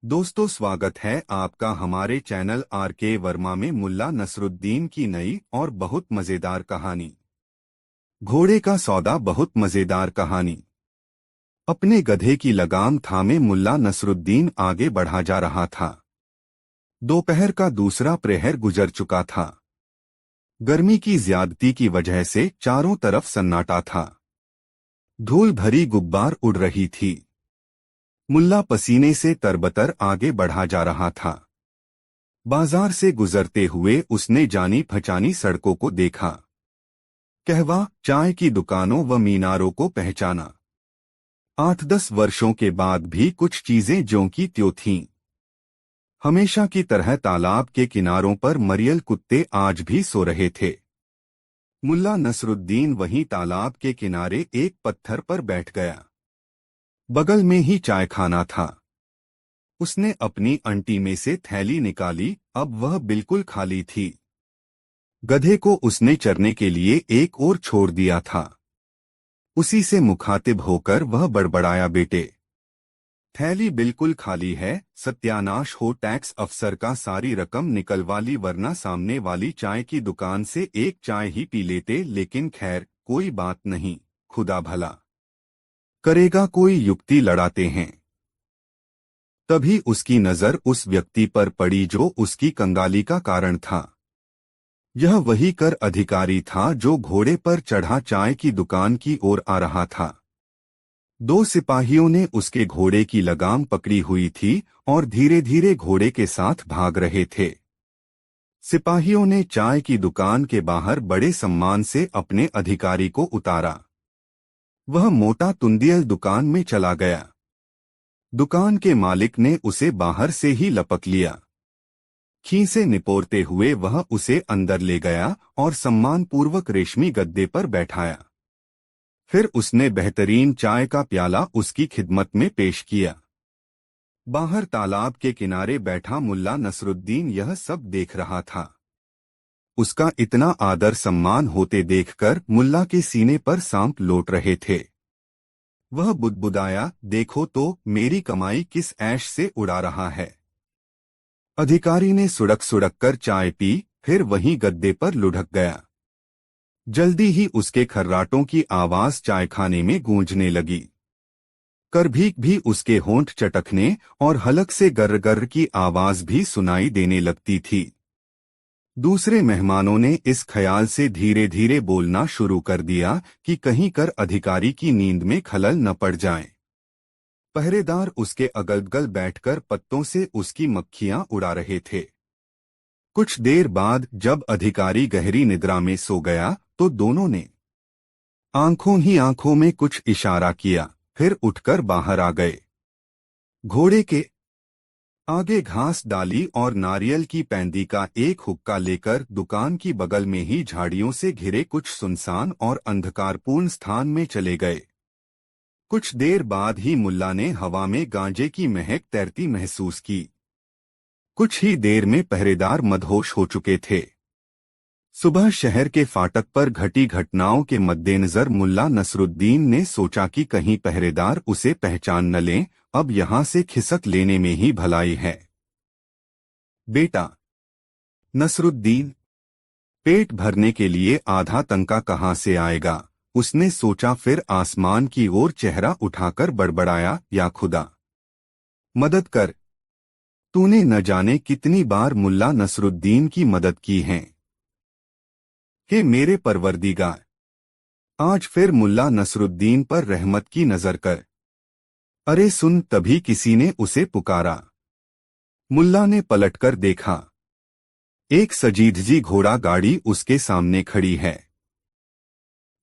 दोस्तों, स्वागत है आपका हमारे चैनल आर.के. वर्मा में मुल्ला नसरुद्दीन की नई और बहुत मजेदार कहानी। घोड़े का सौदा। बहुत मजेदार कहानी। अपने गधे की लगाम थामे मुल्ला नसरुद्दीन आगे बढ़ा जा रहा था। दोपहर का दूसरा प्रहर गुजर चुका था। गर्मी की ज्यादती की वजह से चारों तरफ सन्नाटा था। धूल भरी गुब्बार उड़ रही थी। मुल्ला पसीने से तरबतर आगे बढ़ा जा रहा था। बाजार से गुजरते हुए उसने जानी पहचानी सड़कों को देखा। कहवा, चाय की दुकानों व मीनारों को पहचाना। 8-10 वर्षों के बाद भी कुछ चीजें ज्यों की त्यों थीं। हमेशा की तरह तालाब के किनारों पर मरियल कुत्ते आज भी सो रहे थे। मुल्ला नसरुद्दीन वहीं तालाब के किनारे एक पत्थर पर बैठ गया। बगल में ही चाय खाना था। उसने अपनी अंटी में से थैली निकाली। अब वह बिल्कुल खाली थी। गधे को उसने चरने के लिए एक ओर छोड़ दिया था। उसी से मुखातिब होकर वह बड़बड़ाया, बेटे, थैली बिल्कुल खाली है। सत्यानाश हो, टैक्स अफसर का सारी रकम निकलवा ली, वरना सामने वाली चाय की दुकान से एक चाय ही पी लेते। लेकिन खैर, कोई बात नहीं, खुदा भला करेगा, कोई युक्ति लड़ाते हैं। तभी उसकी नजर उस व्यक्ति पर पड़ी जो उसकी कंगाली का कारण था। यह वही कर अधिकारी था जो घोड़े पर चढ़ा चाय की दुकान की ओर आ रहा था। 2 सिपाहियों ने उसके घोड़े की लगाम पकड़ी हुई थी और धीरे धीरे घोड़े के साथ भाग रहे थे। सिपाहियों ने चाय की दुकान के बाहर बड़े सम्मान से अपने अधिकारी को उतारा। वह मोटा तुंदियल दुकान में चला गया। दुकान के मालिक ने उसे बाहर से ही लपक लिया। खींसे निपोरते हुए वह उसे अंदर ले गया और सम्मानपूर्वक रेशमी गद्दे पर बैठाया। फिर उसने बेहतरीन चाय का प्याला उसकी खिदमत में पेश किया। बाहर तालाब के किनारे बैठा मुल्ला नसरुद्दीन यह सब देख रहा था। उसका इतना आदर सम्मान होते देखकर मुल्ला के सीने पर सांप लौट रहे थे। वह बुदबुदाया, देखो तो मेरी कमाई किस ऐश से उड़ा रहा है। अधिकारी ने सुड़क सुड़क कर चाय पी, फिर वहीं गद्दे पर लुढ़क गया। जल्दी ही उसके खर्राटों की आवाज चायखाने में गूंजने लगी। करभीक भी उसके होंठ चटकने और हलक से गर्र गर्र की आवाज भी सुनाई देने लगती थी। दूसरे मेहमानों ने इस ख्याल से धीरे धीरे बोलना शुरू कर दिया कि कहीं कर अधिकारी की नींद में खलल न पड़ जाए। पहरेदार उसके अगल-बगल बैठकर पत्तों से उसकी मक्खियां उड़ा रहे थे। कुछ देर बाद जब अधिकारी गहरी निद्रा में सो गया तो दोनों ने आंखों ही आंखों में कुछ इशारा किया, फिर उठकर बाहर आ गए। घोड़े के आगे घास डाली और नारियल की पैंदी का एक हुक्का लेकर दुकान की बगल में ही झाड़ियों से घिरे कुछ सुनसान और अंधकारपूर्ण स्थान में चले गए। कुछ देर बाद ही मुल्ला ने हवा में गांजे की महक तैरती महसूस की। कुछ ही देर में पहरेदार मदहोश हो चुके थे। सुबह शहर के फाटक पर घटी घटनाओं के मद्देनजर मुल्ला नसरुद्दीन ने सोचा कि कहीं पहरेदार उसे पहचान न लें। अब यहां से खिसक लेने में ही भलाई है। बेटा नसरुद्दीन, पेट भरने के लिए आधा तनका कहां से आएगा, उसने सोचा। फिर आसमान की ओर चेहरा उठाकर बड़बड़ाया, या खुदा मदद कर। तूने न जाने कितनी बार मुल्ला नसरुद्दीन की मदद की है। हे मेरे परवरदिगार, आज फिर मुल्ला नसरुद्दीन पर रहमत की नजर कर। अरे सुन, तभी किसी ने उसे पुकारा। मुल्ला ने पलटकर देखा। एक सजीदजी घोड़ा गाड़ी उसके सामने खड़ी है।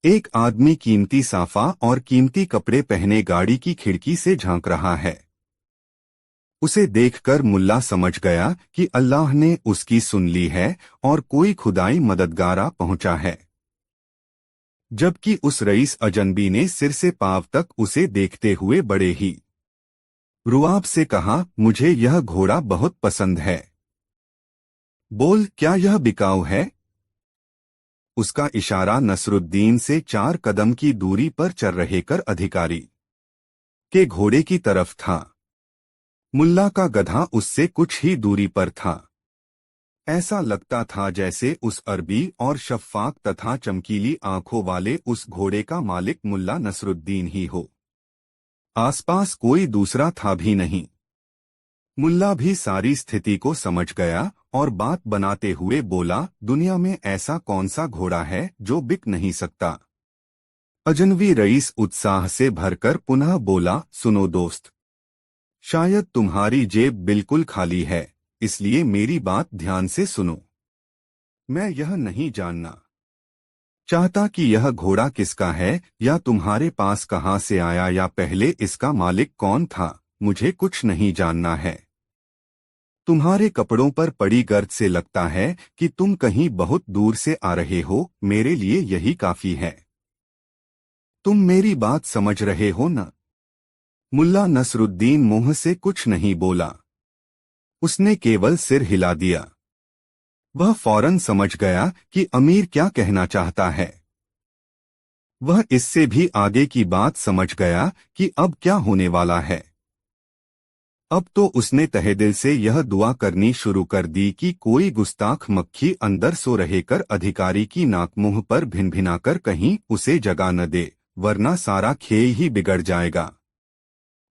एक आदमी कीमती साफा और कीमती कपड़े पहने गाड़ी की खिड़की से झांक रहा है। उसे देखकर मुल्ला समझ गया कि अल्लाह ने उसकी सुन ली है और कोई खुदाई मददगारा पहुंचा है। जबकि उस रईस अजनबी ने सिर से पांव तक उसे देखते हुए बड़े ही रुआब से कहा, मुझे यह घोड़ा बहुत पसंद है। बोल, क्या यह बिकाऊ है? उसका इशारा नसरुद्दीन से 4 कदम की दूरी पर चल रहे कर अधिकारी के घोड़े की तरफ था। मुल्ला का गधा उससे कुछ ही दूरी पर था। ऐसा लगता था जैसे उस अरबी और शफ़ाक तथा चमकीली आंखों वाले उस घोड़े का मालिक मुल्ला नसरुद्दीन ही हो। आसपास कोई दूसरा था भी नहीं। मुल्ला भी सारी स्थिति को समझ गया और बात बनाते हुए बोला, दुनिया में ऐसा कौन सा घोड़ा है जो बिक नहीं सकता। अजनवी रईस उत्साह से भरकर पुनः बोला, सुनो दोस्त, शायद तुम्हारी जेब बिल्कुल खाली है, इसलिए मेरी बात ध्यान से सुनो। मैं यह नहीं जानना चाहता कि यह घोड़ा किसका है या तुम्हारे पास कहाँ से आया या पहले इसका मालिक कौन था, मुझे कुछ नहीं जानना है। तुम्हारे कपड़ों पर पड़ी गर्द से लगता है कि तुम कहीं बहुत दूर से आ रहे हो, मेरे लिए यही काफी है। तुम मेरी बात समझ रहे हो न? मुल्ला नसरुद्दीन मुंह से कुछ नहीं बोला। उसने केवल सिर हिला दिया। वह फौरन समझ गया कि अमीर क्या कहना चाहता है। वह इससे भी आगे की बात समझ गया कि अब क्या होने वाला है। अब तो उसने तहे दिल से यह दुआ करनी शुरू कर दी कि कोई गुस्ताख मक्खी अंदर सो रहेकर अधिकारी की नाक मुंह पर भिनभिनाकर कहीं उसे जगा न दे, वरना सारा खेल ही बिगड़ जाएगा।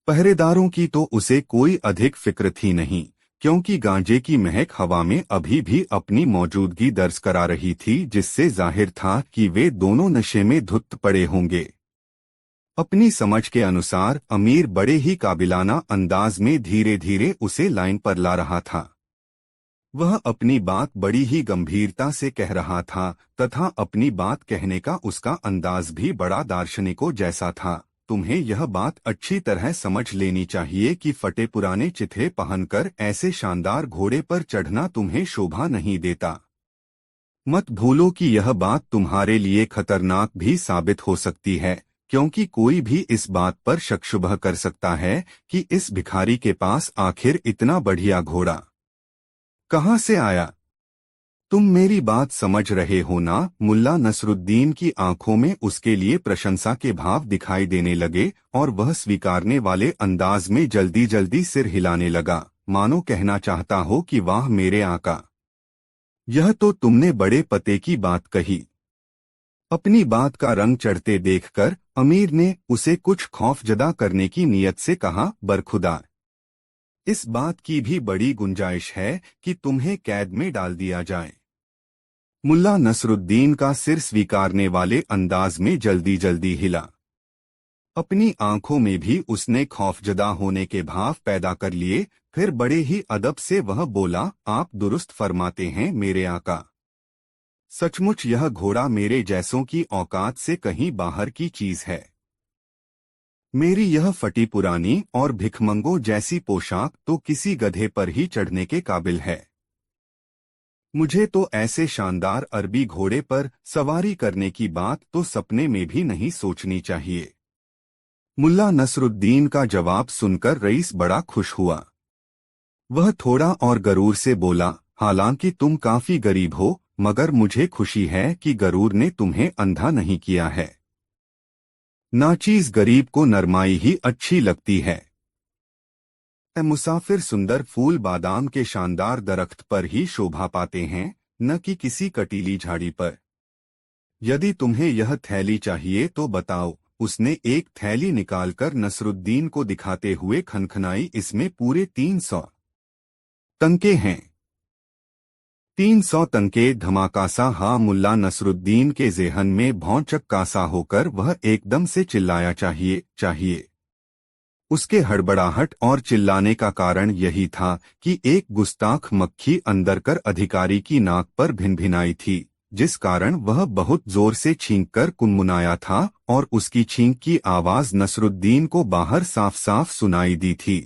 पहरेदारों की तो उसे कोई अधिक फिक्र थी नहीं, क्योंकि गांजे की महक हवा में अभी भी अपनी मौजूदगी दर्ज करा रही थी, जिससे जाहिर था कि वे दोनों नशे में धुत पड़े होंगे। अपनी समझ के अनुसार अमीर बड़े ही काबिलाना अंदाज में धीरे धीरे उसे लाइन पर ला रहा था। वह अपनी बात बड़ी ही गंभीरता से कह रहा था तथा अपनी बात कहने का उसका अंदाज भी बड़ा दार्शनिकों जैसा था। तुम्हें यह बात अच्छी तरह समझ लेनी चाहिए कि फटे पुराने चिथे पहनकर ऐसे शानदार घोड़े पर चढ़ना तुम्हें शोभा नहीं देता। मत भूलो कि यह बात तुम्हारे लिए खतरनाक भी साबित हो सकती है, क्योंकि कोई भी इस बात पर शक शुबह कर सकता है कि इस भिखारी के पास आखिर इतना बढ़िया घोड़ा कहाँ से आया। तुम मेरी बात समझ रहे हो ना? मुल्ला नसरुद्दीन की आंखों में उसके लिए प्रशंसा के भाव दिखाई देने लगे और वह स्वीकारने वाले अंदाज में जल्दी जल्दी सिर हिलाने लगा, मानो कहना चाहता हो कि वाह मेरे आका, यह तो तुमने बड़े पते की बात कही। अपनी बात का रंग चढ़ते देखकर अमीर ने उसे कुछ खौफजदा करने की नीयत से कहा, बरखुदा, इस बात की भी बड़ी गुंजाइश है कि तुम्हें कैद में डाल दिया जाए। मुल्ला नसरुद्दीन का सिर स्वीकारने वाले अंदाज में जल्दी जल्दी हिला। अपनी आंखों में भी उसने खौफजदा होने के भाव पैदा कर लिए। फिर बड़े ही अदब से वह बोला, आप दुरुस्त फरमाते हैं मेरे आका। सचमुच यह घोड़ा मेरे जैसों की औकात से कहीं बाहर की चीज है। मेरी यह फटी पुरानी और भिखमंगों जैसी पोशाक तो किसी गधे पर ही चढ़ने के काबिल है। मुझे तो ऐसे शानदार अरबी घोड़े पर सवारी करने की बात तो सपने में भी नहीं सोचनी चाहिए। मुल्ला नसरुद्दीन का जवाब सुनकर रईस बड़ा खुश हुआ। वह थोड़ा और गरूर से बोला, हालांकि तुम काफी गरीब हो, मगर मुझे खुशी है कि गरूर ने तुम्हें अंधा नहीं किया है। नाचीज गरीब को नरमाई ही अच्छी लगती है। मुसाफिर सुंदर फूल बादाम के शानदार दरख्त पर ही शोभा पाते हैं, न कि किसी कटीली झाड़ी पर। यदि तुम्हें यह थैली चाहिए तो बताओ। उसने एक थैली निकालकर नसरुद्दीन को दिखाते हुए खनखनाई, इसमें पूरे 300 तंके हैं। 300 तंके धमाकासा। हाँ, मुल्ला नसरुद्दीन के ज़ेहन में भौचक्का सा होकर वह एकदम से चिल्लाया, चाहिए चाहिए। उसके हड़बड़ाहट और चिल्लाने का कारण यही था कि एक गुस्ताख मक्खी अंदर कर अधिकारी की नाक पर भिनभिनाई थी, जिस कारण वह बहुत जोर से छींककर कुनमुनाया था और उसकी छींक की आवाज नसरुद्दीन को बाहर साफ साफ सुनाई दी थी।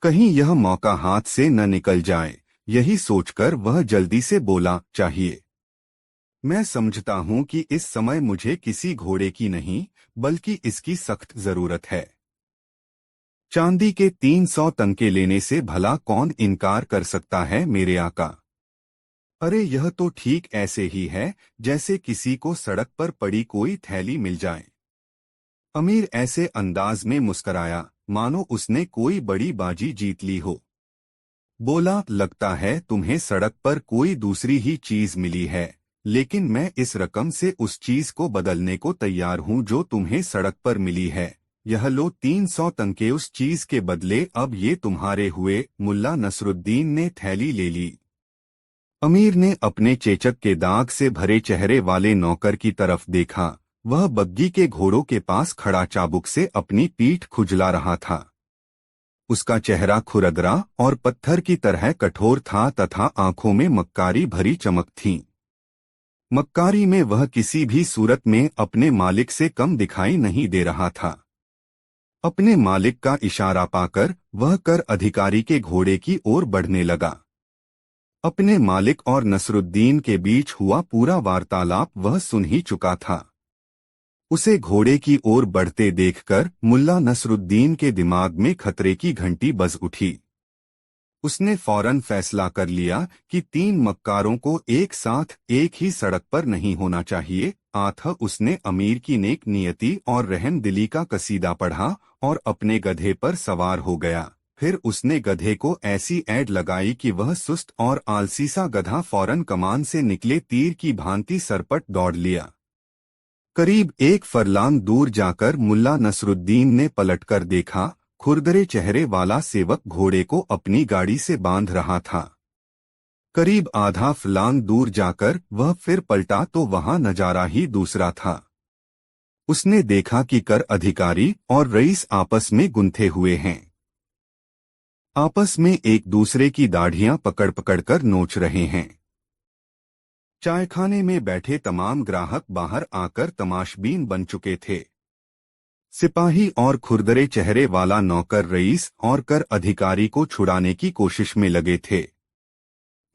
कहीं यह मौका हाथ से न निकल जाए, यही सोचकर वह जल्दी से बोला, चाहिए। मैं समझता हूं कि इस समय मुझे किसी घोड़े की नहीं बल्कि इसकी सख्त जरूरत है। चांदी के 300 तंके लेने से भला कौन इनकार कर सकता है मेरे आका। अरे यह तो ठीक ऐसे ही है जैसे किसी को सड़क पर पड़ी कोई थैली मिल जाए। अमीर ऐसे अंदाज में मुस्कराया मानो उसने कोई बड़ी बाजी जीत ली हो। बोला, लगता है तुम्हें सड़क पर कोई दूसरी ही चीज मिली है, लेकिन मैं इस रकम से उस चीज को बदलने को तैयार हूँ जो तुम्हें सड़क पर मिली है। यह लो 300 तंके उस चीज के बदले, अब ये तुम्हारे हुए। मुल्ला नसरुद्दीन ने थैली ले ली। अमीर ने अपने चेचक के दाग से भरे चेहरे वाले नौकर की तरफ देखा। वह बग्गी के घोड़ों के पास खड़ा चाबुक से अपनी पीठ खुजला रहा था। उसका चेहरा खुरदरा और पत्थर की तरह कठोर था तथा आंखों में मक्कारी भरी चमक थी। मक्कारी में वह किसी भी सूरत में अपने मालिक से कम दिखाई नहीं दे रहा था। अपने मालिक का इशारा पाकर वह कर अधिकारी के घोड़े की ओर बढ़ने लगा। अपने मालिक और नसरुद्दीन के बीच हुआ पूरा वार्तालाप वह सुन ही चुका था। उसे घोड़े की ओर बढ़ते देखकर मुल्ला नसरुद्दीन के दिमाग में खतरे की घंटी बज उठी। उसने फौरन फैसला कर लिया कि 3 मक्कारों को एक साथ एक ही सड़क पर नहीं होना चाहिए। उसने अमीर की नेक नियति और रहम दिली का कसीदा पढ़ा और अपने गधे पर सवार हो गया। फिर उसने गधे को ऐसी ऐड लगाई कि वह सुस्त और आलसी सा गधा फौरन कमान से निकले तीर की भांति सरपट दौड़ लिया। करीब 1 फरलांग दूर जाकर मुल्ला नसरुद्दीन ने पलटकर देखा। खुरदरे चेहरे वाला सेवक घोड़े को अपनी गाड़ी से बांध रहा था। करीब आधा फरलांग दूर जाकर वह फिर पलटा तो वहां नजारा ही दूसरा था। उसने देखा कि कर अधिकारी और रईस आपस में गुंथे हुए हैं। आपस में एक दूसरे की दाढ़ियां पकड़ पकड़कर नोच रहे हैं। चायखाने में बैठे तमाम ग्राहक बाहर आकर तमाशबीन बन चुके थे। सिपाही और खुरदरे चेहरे वाला नौकर रईस और कर अधिकारी को छुड़ाने की कोशिश में लगे थे।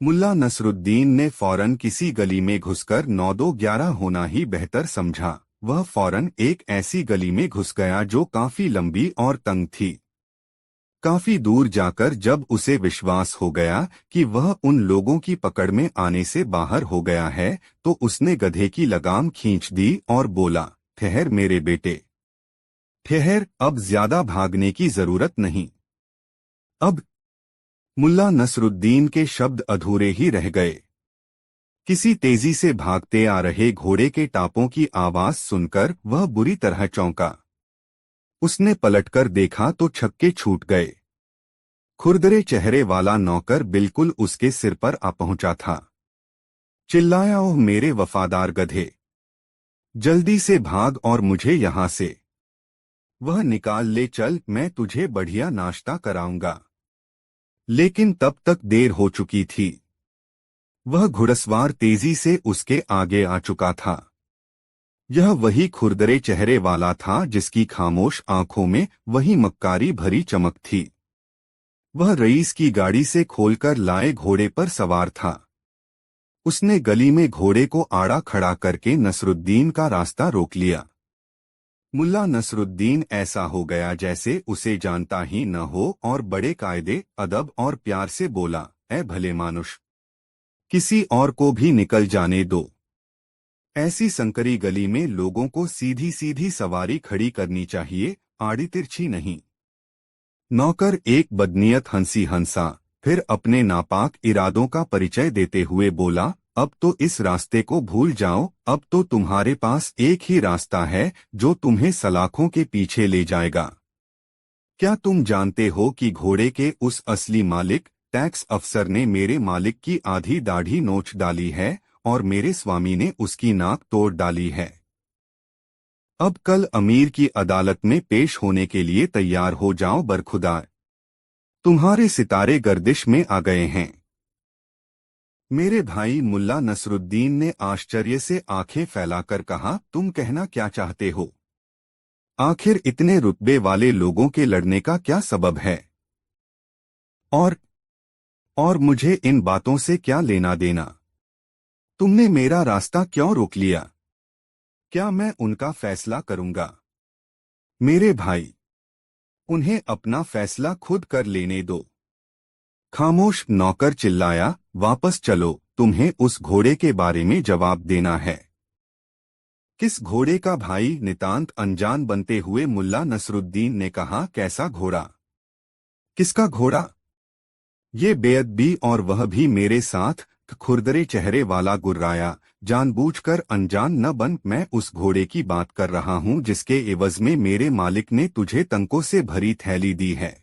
मुल्ला नसरुद्दीन ने फौरन किसी गली में घुसकर 9-2-11 होना ही बेहतर समझा। वह फौरन एक ऐसी गली में घुस गया जो काफी लंबी और तंग थी। काफी दूर जाकर जब उसे विश्वास हो गया कि वह उन लोगों की पकड़ में आने से बाहर हो गया है, तो उसने गधे की लगाम खींच दी और बोला, ठहर मेरे बेटे, ठहर, अब ज्यादा भागने की जरूरत नहीं। अब मुल्ला नसरुद्दीन के शब्द अधूरे ही रह गए। किसी तेजी से भागते आ रहे घोड़े के टापों की आवाज सुनकर वह बुरी तरह चौंका। उसने पलटकर देखा तो छक्के छूट गए। खुरदरे चेहरे वाला नौकर बिल्कुल उसके सिर पर आ पहुंचा था। चिल्लाया, ओह मेरे वफादार गधे, जल्दी से भाग और मुझे यहां से वह निकाल ले चल, मैं तुझे बढ़िया नाश्ता कराऊंगा। लेकिन तब तक देर हो चुकी थी। वह घुड़सवार तेजी से उसके आगे आ चुका था। यह वही खुरदरे चेहरे वाला था जिसकी खामोश आंखों में वही मक्कारी भरी चमक थी। वह रईस की गाड़ी से खोलकर लाए घोड़े पर सवार था। उसने गली में घोड़े को आड़ा खड़ा करके नसरुद्दीन का रास्ता रोक लिया। मुल्ला नसरुद्दीन ऐसा हो गया जैसे उसे जानता ही न हो और बड़े कायदे, अदब और प्यार से बोला, ऐ भले मानुष, किसी और को भी निकल जाने दो। ऐसी संकरी गली में लोगों को सीधी सीधी सवारी खड़ी करनी चाहिए, आड़ी तिरछी नहीं। नौकर एक बदनीयत हंसी हंसा, फिर अपने नापाक इरादों का परिचय देते हुए बोला, अब तो इस रास्ते को भूल जाओ, अब तो तुम्हारे पास एक ही रास्ता है जो तुम्हें सलाखों के पीछे ले जाएगा। क्या तुम जानते हो कि घोड़े के उस असली मालिक टैक्स अफसर ने मेरे मालिक की आधी दाढ़ी नोच डाली है और मेरे स्वामी ने उसकी नाक तोड़ डाली है। अब कल अमीर की अदालत में पेश होने के लिए तैयार हो जाओ बरखुदा, तुम्हारे सितारे गर्दिश में आ गए हैं। मेरे भाई मुल्ला नसरुद्दीन ने आश्चर्य से आंखें फैलाकर कहा, तुम कहना क्या चाहते हो? आखिर इतने रुतबे वाले लोगों के लड़ने का क्या सबब है? और मुझे इन बातों से क्या लेना देना? तुमने मेरा रास्ता क्यों रोक लिया? क्या मैं उनका फैसला करूंगा? मेरे भाई, उन्हें अपना फैसला खुद कर लेने दो। खामोश, नौकर चिल्लाया, वापस चलो, तुम्हें उस घोड़े के बारे में जवाब देना है। किस घोड़े का भाई? नितांत अनजान बनते हुए मुल्ला नसरुद्दीन ने कहा। कैसा घोड़ा? किसका घोड़ा? ये बेअदबी, और वह भी मेरे साथ? खुरदरे चेहरे वाला गुर्राया। जानबूझकर अनजान न बन, मैं उस घोड़े की बात कर रहा हूँ जिसके एवज में मेरे मालिक ने तुझे तंकों से भरी थैली दी है।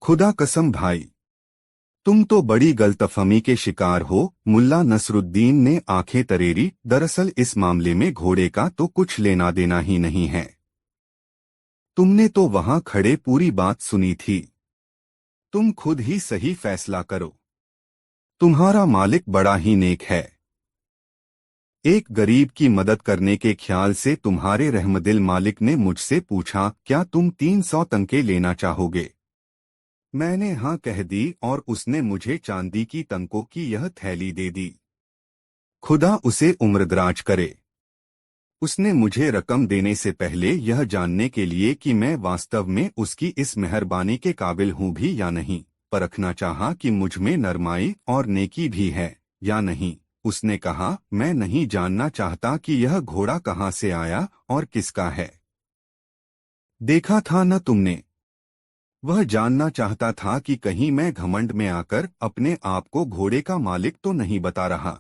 खुदा कसम भाई, तुम तो बड़ी गलतफहमी के शिकार हो। मुल्ला नसरुद्दीन ने आंखें तरेरी। दरअसल इस मामले में घोड़े का तो कुछ लेना देना ही नहीं है। तुमने तो वहां खड़े पूरी बात सुनी थी। तुम खुद ही सही फैसला करो। तुम्हारा मालिक बड़ा ही नेक है। एक गरीब की मदद करने के ख्याल से तुम्हारे रहमदिल मालिक ने मुझसे पूछा, क्या तुम 300 तंके लेना चाहोगे? मैंने हाँ कह दी और उसने मुझे चांदी की तंकों की यह थैली दे दी। खुदा उसे उम्रदराज करे। उसने मुझे रकम देने से पहले यह जानने के लिए कि मैं वास्तव में उसकी इस मेहरबानी के काबिल हूँ भी या नहीं, परखना चाहा कि मुझ में नरमाई और नेकी भी है या नहीं। उसने कहा, मैं नहीं जानना चाहता कि यह घोड़ा कहाँ से आया और किसका है। देखा था न तुमने? वह जानना चाहता था कि कहीं मैं घमंड में आकर अपने आप को घोड़े का मालिक तो नहीं बता रहा।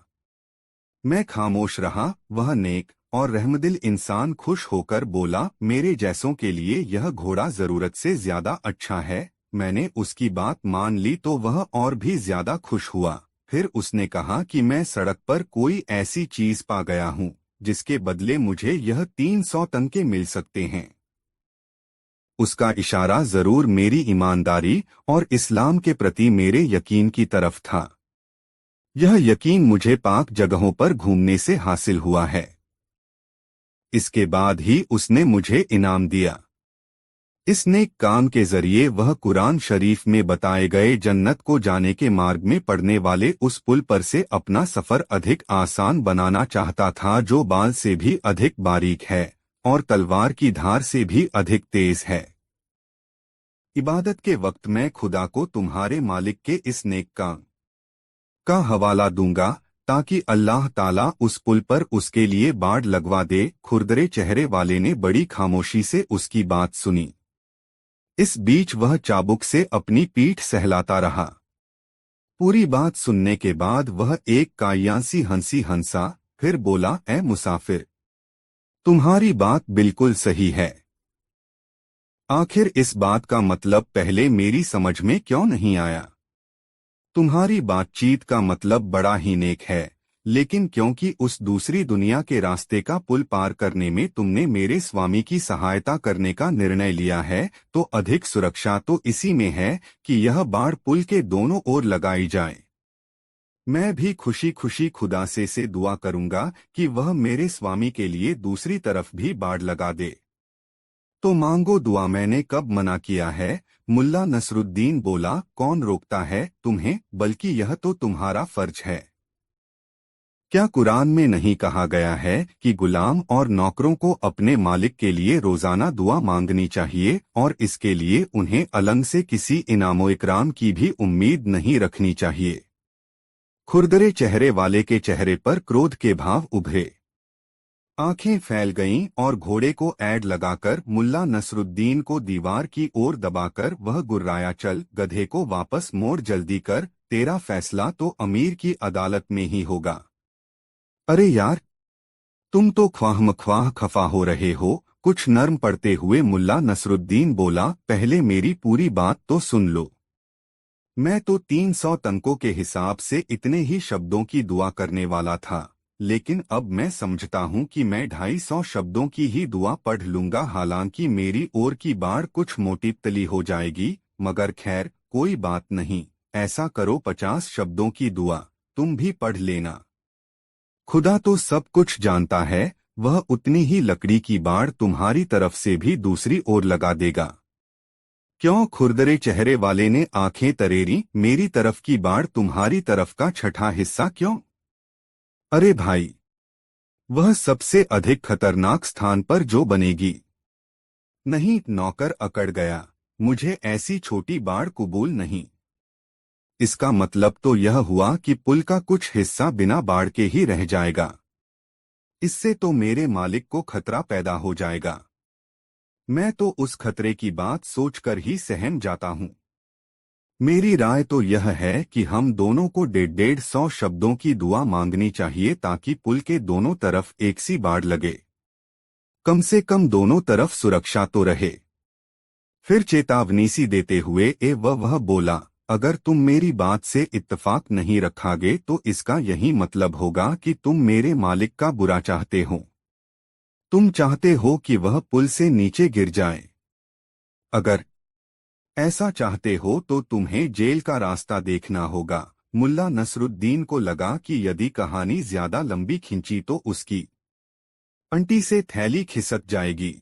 मैं खामोश रहा। वह नेक और रहमदिल इंसान खुश होकर बोला, मेरे जैसों के लिए यह घोड़ा जरूरत से ज्यादा अच्छा है। मैंने उसकी बात मान ली तो वह और भी ज्यादा खुश हुआ। फिर उसने कहा कि मैं सड़क पर कोई ऐसी चीज पा गया हूँ जिसके बदले मुझे यह 300 तंके मिल सकते हैं। उसका इशारा जरूर मेरी ईमानदारी और इस्लाम के प्रति मेरे यकीन की तरफ था। यह यकीन मुझे पाक जगहों पर घूमने से हासिल हुआ है। इसके बाद ही उसने मुझे इनाम दिया। इस नेक काम के जरिए वह कुरान शरीफ में बताए गए जन्नत को जाने के मार्ग में पड़ने वाले उस पुल पर से अपना सफर अधिक आसान बनाना चाहता था, जो बाल से भी अधिक बारीक है और तलवार की धार से भी अधिक तेज है। इबादत के वक्त मैं खुदा को तुम्हारे मालिक के इस नेक काम का हवाला दूंगा ताकि अल्लाह ताला उस पुल पर उसके लिए बाड़ लगवा दे। खुरदरे चेहरे वाले ने बड़ी खामोशी से उसकी बात सुनी। इस बीच वह चाबुक से अपनी पीठ सहलाता रहा। पूरी बात सुनने के बाद वह एक कायांसी हंसी हंसा, फिर बोला, ए मुसाफिर, तुम्हारी बात बिल्कुल सही है। आखिर इस बात का मतलब पहले मेरी समझ में क्यों नहीं आया? तुम्हारी बातचीत का मतलब बड़ा ही नेक है, लेकिन क्योंकि उस दूसरी दुनिया के रास्ते का पुल पार करने में तुमने मेरे स्वामी की सहायता करने का निर्णय लिया है, तो अधिक सुरक्षा तो इसी में है कि यह बाड़ पुल के दोनों ओर लगाई जाए। मैं भी खुशी खुशी खुदा से दुआ करूंगा कि वह मेरे स्वामी के लिए दूसरी तरफ भी बाड़ लगा दे। तो मांगो दुआ, मैंने कब मना किया है? मुल्ला नसरुद्दीन बोला, कौन रोकता है तुम्हें, बल्कि यह तो तुम्हारा फर्ज है। क्या कुरान में नहीं कहा गया है कि गुलाम और नौकरों को अपने मालिक के लिए रोजाना दुआ मांगनी चाहिए और इसके लिए उन्हें अलग से किसी इनामो इकराम की भी उम्मीद नहीं रखनी चाहिए? खुरदरे चेहरे वाले के चेहरे पर क्रोध के भाव उभरे। आंखें फैल गईं और घोड़े को ऐड लगाकर मुल्ला नसरुद्दीन को दीवार की ओर दबाकर वह गुर्राया, चल गधे को वापस मोड़, जल्दी कर, तेरा फैसला तो अमीर की अदालत में ही होगा। अरे यार, तुम तो ख्वाहमख्वाह खफा हो रहे हो। कुछ नर्म पड़ते हुए मुल्ला नसरुद्दीन बोला, पहले मेरी पूरी बात तो सुन लो। मैं तो 300 तंकों के हिसाब से इतने ही शब्दों की दुआ करने वाला था, लेकिन अब मैं समझता हूँ कि मैं 250 शब्दों की ही दुआ पढ़ लूंगा। हालांकि मेरी ओर की बाढ़ कुछ मोटी तली हो जाएगी, मगर खैर कोई बात नहीं। ऐसा करो, 50 शब्दों की दुआ तुम भी पढ़ लेना। खुदा तो सब कुछ जानता है, वह उतनी ही लकड़ी की बाढ़ तुम्हारी तरफ से भी दूसरी ओर लगा देगा। क्यों? खुरदरे चेहरे वाले ने आंखें तरेरी, मेरी तरफ की बाढ़ तुम्हारी तरफ का छठा हिस्सा क्यों? अरे भाई, वह सबसे अधिक खतरनाक स्थान पर जो बनेगी। नहीं, नौकर अकड़ गया, मुझे ऐसी छोटी बाढ़ कबूल नहीं। इसका मतलब तो यह हुआ कि पुल का कुछ हिस्सा बिना बाढ़ के ही रह जाएगा। इससे तो मेरे मालिक को खतरा पैदा हो जाएगा। मैं तो उस खतरे की बात सोचकर ही सहम जाता हूँ। मेरी राय तो यह है कि हम दोनों को 150 शब्दों की दुआ मांगनी चाहिए ताकि पुल के दोनों तरफ एक सी बाड़ लगे। कम से कम दोनों तरफ सुरक्षा तो रहे। फिर चेतावनी सी देते हुए वह बोला, अगर तुम मेरी बात से इत्तेफाक नहीं रखागे तो इसका यही मतलब होगा कि तुम मेरे मालिक का बुरा चाहते हो। तुम चाहते हो कि वह पुल से नीचे गिर जाए। अगर ऐसा चाहते हो तो तुम्हें जेल का रास्ता देखना होगा। मुल्ला नसरुद्दीन को लगा कि यदि कहानी ज्यादा लंबी खिंची तो उसकी अंटी से थैली खिसक जाएगी।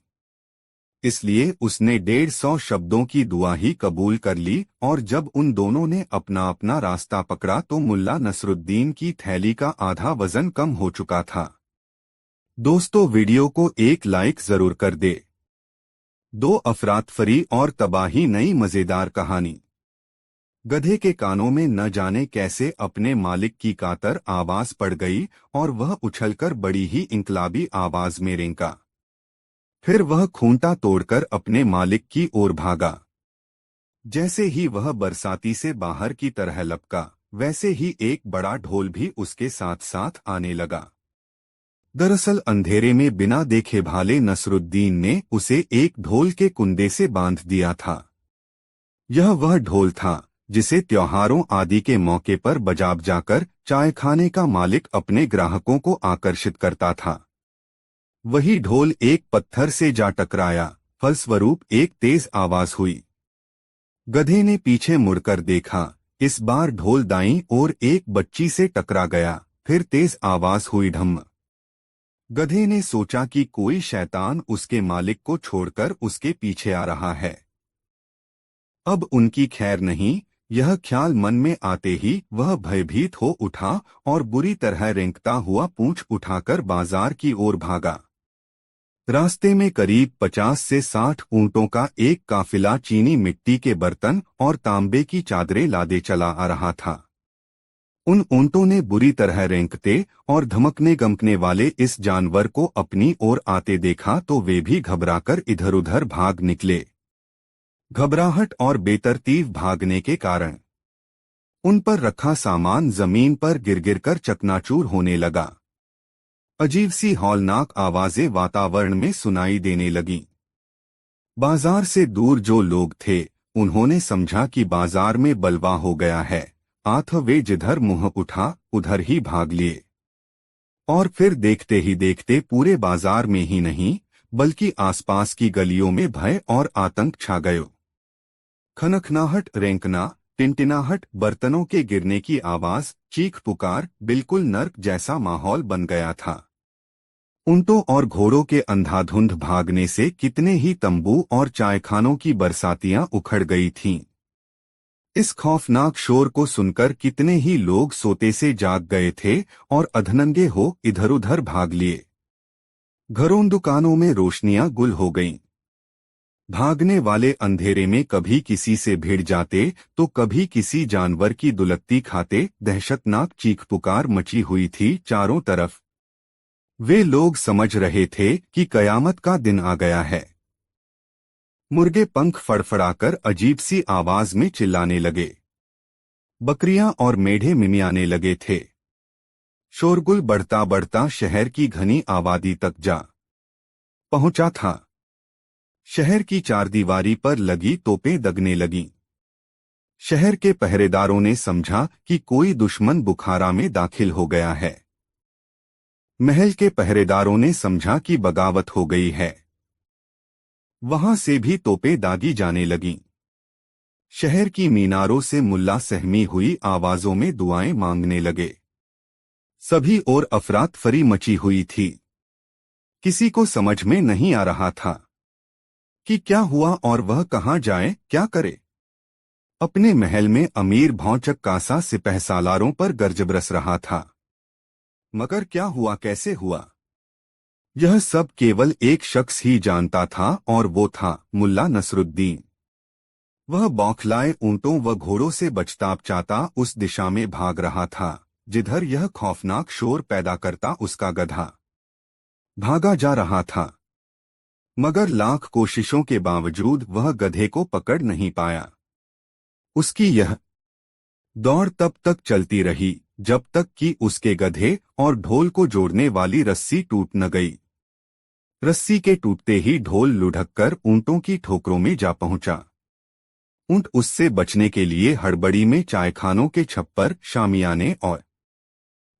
इसलिए उसने 150 शब्दों की दुआ ही कबूल कर ली और जब उन दोनों ने अपना अपना रास्ता पकड़ा तो मुल्ला नसरुद्दीन की थैली का आधा वजन कम हो चुका था। दोस्तों, वीडियो को एक लाइक जरूर कर दे। दो अफरातफरी और तबाही नई मजेदार कहानी। गधे के कानों में न जाने कैसे अपने मालिक की कातर आवाज पड़ गई और वह उछलकर बड़ी ही इंकलाबी आवाज में रेंका। फिर वह खूंटा तोड़कर अपने मालिक की ओर भागा। जैसे ही वह बरसाती से बाहर की तरह लपका, वैसे ही एक बड़ा ढोल भी उसके साथ साथ आने लगा। दरअसल अंधेरे में बिना देखे भाले नसरुद्दीन ने उसे एक ढोल के कुंडे से बांध दिया था। यह वह ढोल था जिसे त्योहारों आदि के मौके पर बजा जाकर चाय खाने का मालिक अपने ग्राहकों को आकर्षित करता था। वही ढोल एक पत्थर से जा टकराया, फलस्वरूप एक तेज आवाज हुई। गधे ने पीछे मुड़कर देखा। इस बार ढोल दाईं ओर एक बच्ची से टकरा गया। फिर तेज आवाज हुई, ढम्म। गधे ने सोचा कि कोई शैतान उसके मालिक को छोड़कर उसके पीछे आ रहा है। अब उनकी खैर नहीं। यह ख्याल मन में आते ही वह भयभीत हो उठा और बुरी तरह रेंकता हुआ पूंछ उठाकर बाजार की ओर भागा। रास्ते में करीब 50 से 60 ऊंटों का एक काफिला चीनी मिट्टी के बर्तन और तांबे की चादरें लादे चला आ रहा था। उन ऊंटों ने बुरी तरह रेंकते और धमकने गमकने वाले इस जानवर को अपनी ओर आते देखा तो वे भी घबराकर इधर उधर भाग निकले। घबराहट और बेतरतीब भागने के कारण उन पर रखा सामान जमीन पर गिर गिरकर चकनाचूर होने लगा। अजीब सी हौलनाक आवाजें वातावरण में सुनाई देने लगीं। बाजार से दूर जो लोग थे उन्होंने समझा कि बाजार में बलवा हो गया है। आथ वे जिधर मुंह उठा उधर ही भाग लिए और फिर देखते ही देखते पूरे बाजार में ही नहीं बल्कि आसपास की गलियों में भय और आतंक छा गयो। खनखनाहट, रेंकना, टिनटिनाहट, बर्तनों के गिरने की आवाज, चीख पुकार, बिल्कुल नर्क जैसा माहौल बन गया था। ऊंटों और घोड़ों के अंधाधुंध भागने से कितने ही तंबू और चायखानों की बरसातियां उखड़ गई थीं। इस खौफनाक शोर को सुनकर कितने ही लोग सोते से जाग गए थे और अधनंगे हो इधर उधर भाग लिए। घरों दुकानों में रोशनियां गुल हो गईं। भागने वाले अंधेरे में कभी किसी से भिड़ जाते तो कभी किसी जानवर की दुलत्ती खाते। दहशतनाक चीख पुकार मची हुई थी चारों तरफ। वे लोग समझ रहे थे कि कयामत का दिन आ गया है। मुर्गे पंख फड़फड़ाकर अजीब सी आवाज में चिल्लाने लगे। बकरियां और मेढ़े मिमियाने लगे थे। शोरगुल बढ़ता बढ़ता शहर की घनी आबादी तक जा पहुंचा था। शहर की चारदीवारी पर लगी तोपें दगने लगीं। शहर के पहरेदारों ने समझा कि कोई दुश्मन बुखारा में दाखिल हो गया है। महल के पहरेदारों ने समझा कि बगावत हो गई है। वहां से भी तोपें दागी जाने लगीं। शहर की मीनारों से मुल्ला सहमी हुई आवाजों में दुआएं मांगने लगे। सभी ओर अफरातफरी मची हुई थी। किसी को समझ में नहीं आ रहा था कि क्या हुआ और वह कहां जाए, क्या करे। अपने महल में अमीर भौचक कासा सिपहसालारों पर गरज बरस रहा था। मगर क्या हुआ, कैसे हुआ, यह सब केवल एक शख्स ही जानता था और वो था मुल्ला नसरुद्दीन। वह बौखलाए ऊंटों व घोड़ों से बचताबचाता उस दिशा में भाग रहा था जिधर यह खौफनाक शोर पैदा करता उसका गधा। भागा जा रहा था, मगर लाख कोशिशों के बावजूद वह गधे को पकड़ नहीं पाया। उसकी यह दौड़ तब तक चलती रही जब तक कि उसके गधे और ढोल को जोड़ने वाली रस्सी टूट न गई। रस्सी के टूटते ही ढोल लुढ़ककर ऊंटों की ठोकरों में जा पहुंचा। ऊंट उससे बचने के लिए हड़बड़ी में चायखानों के छप्पर, शामियाने और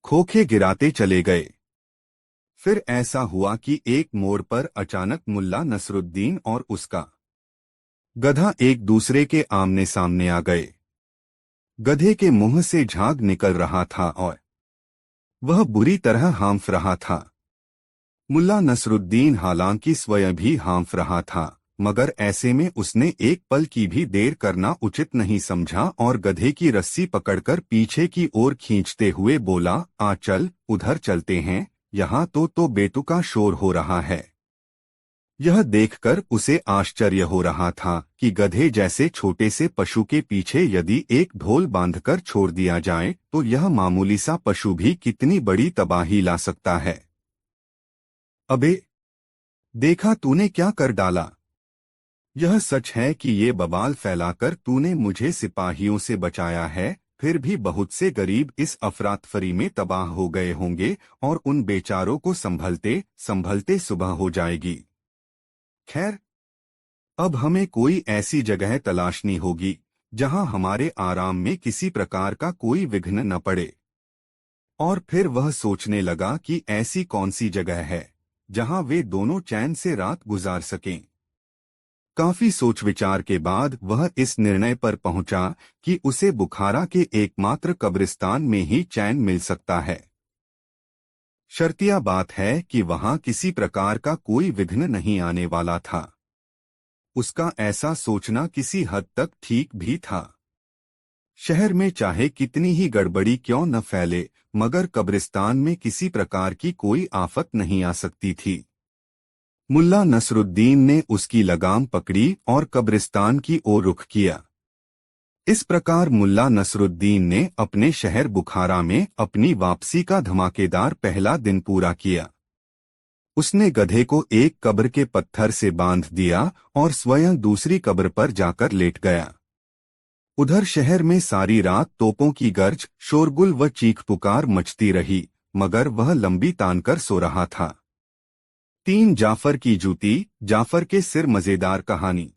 खोखे गिराते चले गए। फिर ऐसा हुआ कि एक मोड़ पर अचानक मुल्ला नसरुद्दीन और उसका गधा एक दूसरे के आमने सामने आ गए। गधे के मुंह से झाग निकल रहा था और वह बुरी तरह हांफ रहा था। मुल्ला नसरुद्दीन हालांकि स्वयं भी हांफ रहा था, मगर ऐसे में उसने एक पल की भी देर करना उचित नहीं समझा और गधे की रस्सी पकड़कर पीछे की ओर खींचते हुए बोला, आ चल, उधर चलते हैं, यहाँ तो बेतुका शोर हो रहा है। यह देखकर उसे आश्चर्य हो रहा था कि गधे जैसे छोटे से पशु के पीछे यदि एक ढोल बांधकर छोड़ दिया जाए तो यह मामूली सा पशु भी कितनी बड़ी तबाही ला सकता है। अबे, देखा तूने क्या कर डाला। यह सच है कि ये बवाल फैलाकर तूने मुझे सिपाहियों से बचाया है, फिर भी बहुत से गरीब इस अफरातफरी में तबाह हो गए होंगे और उन बेचारों को संभलते संभलते सुबह हो जाएगी। खैर, अब हमें कोई ऐसी जगह तलाशनी होगी जहां हमारे आराम में किसी प्रकार का कोई विघ्न न पड़े। और फिर वह सोचने लगा कि ऐसी कौन सी जगह है जहां वे दोनों चैन से रात गुजार सकें। काफी सोच विचार के बाद वह इस निर्णय पर पहुंचा कि उसे बुखारा के एकमात्र कब्रिस्तान में ही चैन मिल सकता है। शर्तिया बात है कि वहां किसी प्रकार का कोई विघ्न नहीं आने वाला था। उसका ऐसा सोचना किसी हद तक ठीक भी था। शहर में चाहे कितनी ही गड़बड़ी क्यों न फैले, मगर कब्रिस्तान में किसी प्रकार की कोई आफत नहीं आ सकती थी। मुल्ला नसरुद्दीन ने उसकी लगाम पकड़ी और कब्रिस्तान की ओर रुख किया। इस प्रकार मुल्ला नसरुद्दीन ने अपने शहर बुखारा में अपनी वापसी का धमाकेदार पहला दिन पूरा किया। उसने गधे को एक कब्र के पत्थर से बांध दिया और स्वयं दूसरी कब्र पर जाकर लेट गया। उधर शहर में सारी रात तोपों की गर्ज, शोरगुल व चीख पुकार मचती रही, मगर वह लंबी तानकर सो रहा था। 3 जाफर की जूती, जाफर के सिर। मजेदार कहानी।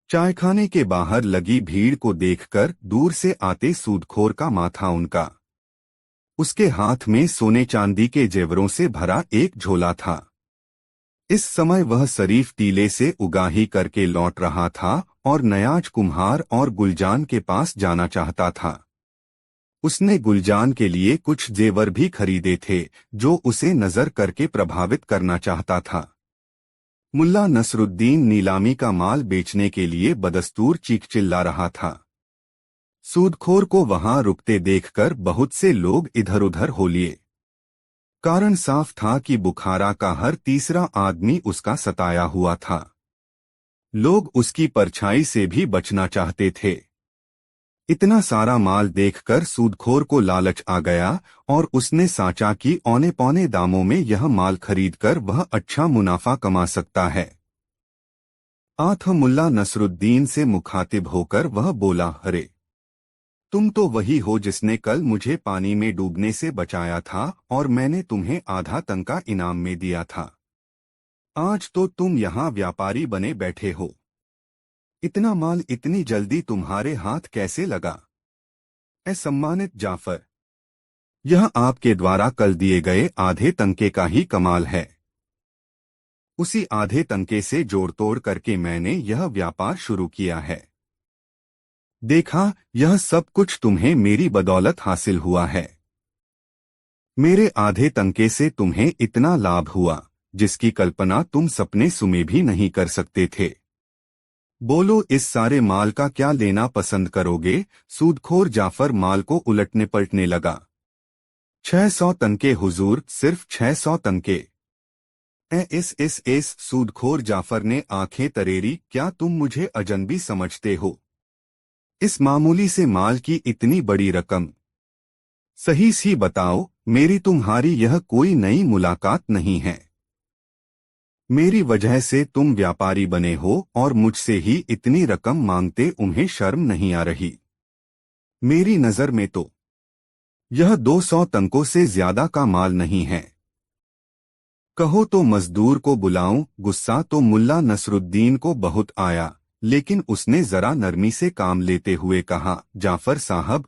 चायखाने के बाहर लगी भीड़ को देखकर दूर से आते सूदखोर का माथा उनका। उसके हाथ में सोने चांदी के जेवरों से भरा एक झोला था। इस समय वह शरीफ टीले से उगाही करके लौट रहा था और नयाज कुम्हार और गुलजान के पास जाना चाहता था। उसने गुलजान के लिए कुछ जेवर भी खरीदे थे जो उसे नजर करके प्रभावित करना चाहता था। मुल्ला नसरुद्दीन नीलामी का माल बेचने के लिए बदस्तूर चीख चिल्ला रहा था। सूदखोर को वहां रुकते देखकर बहुत से लोग इधर उधर हो लिए। कारण साफ था कि बुखारा का हर तीसरा आदमी उसका सताया हुआ था। लोग उसकी परछाई से भी बचना चाहते थे। इतना सारा माल देखकर सूदखोर को लालच आ गया और उसने सोचा कि औने पौने दामों में यह माल खरीदकर वह अच्छा मुनाफा कमा सकता है। आठ मुल्ला नसरुद्दीन से मुखातिब होकर वह बोला, अरे, तुम तो वही हो जिसने कल मुझे पानी में डूबने से बचाया था और मैंने तुम्हें आधा तनका इनाम में दिया था। आज तो तुम यहाँ व्यापारी बने बैठे हो। इतना माल इतनी जल्दी तुम्हारे हाथ कैसे लगा? ए सम्मानित जाफर, यह आपके द्वारा कल दिए गए आधे तनके का ही कमाल है। उसी आधे तनके से जोड़ तोड़ करके मैंने यह व्यापार शुरू किया है। देखा, यह सब कुछ तुम्हें मेरी बदौलत हासिल हुआ है। मेरे आधे तनके से तुम्हें इतना लाभ हुआ जिसकी कल्पना तुम सपने सुमें भी नहीं कर सकते थे। बोलो, इस सारे माल का क्या लेना पसंद करोगे? सूदखोर जाफर माल को उलटने पलटने लगा। 600 तनके हुजूर, सिर्फ 600 तनके। इस सूदखोर जाफर ने आंखें तरेरी, क्या तुम मुझे अजनबी समझते हो? इस मामूली से माल की इतनी बड़ी रकम? सही सी बताओ, मेरी तुम्हारी यह कोई नई मुलाकात नहीं है। मेरी वजह से तुम व्यापारी बने हो और मुझसे ही इतनी रकम मांगते, उन्हें शर्म नहीं आ रही? मेरी नजर में तो यह 200 तंकों से ज्यादा का माल नहीं है। कहो तो मजदूर को बुलाऊं? गुस्सा तो मुल्ला नसरुद्दीन को बहुत आया, लेकिन उसने जरा नरमी से काम लेते हुए कहा, जाफर साहब,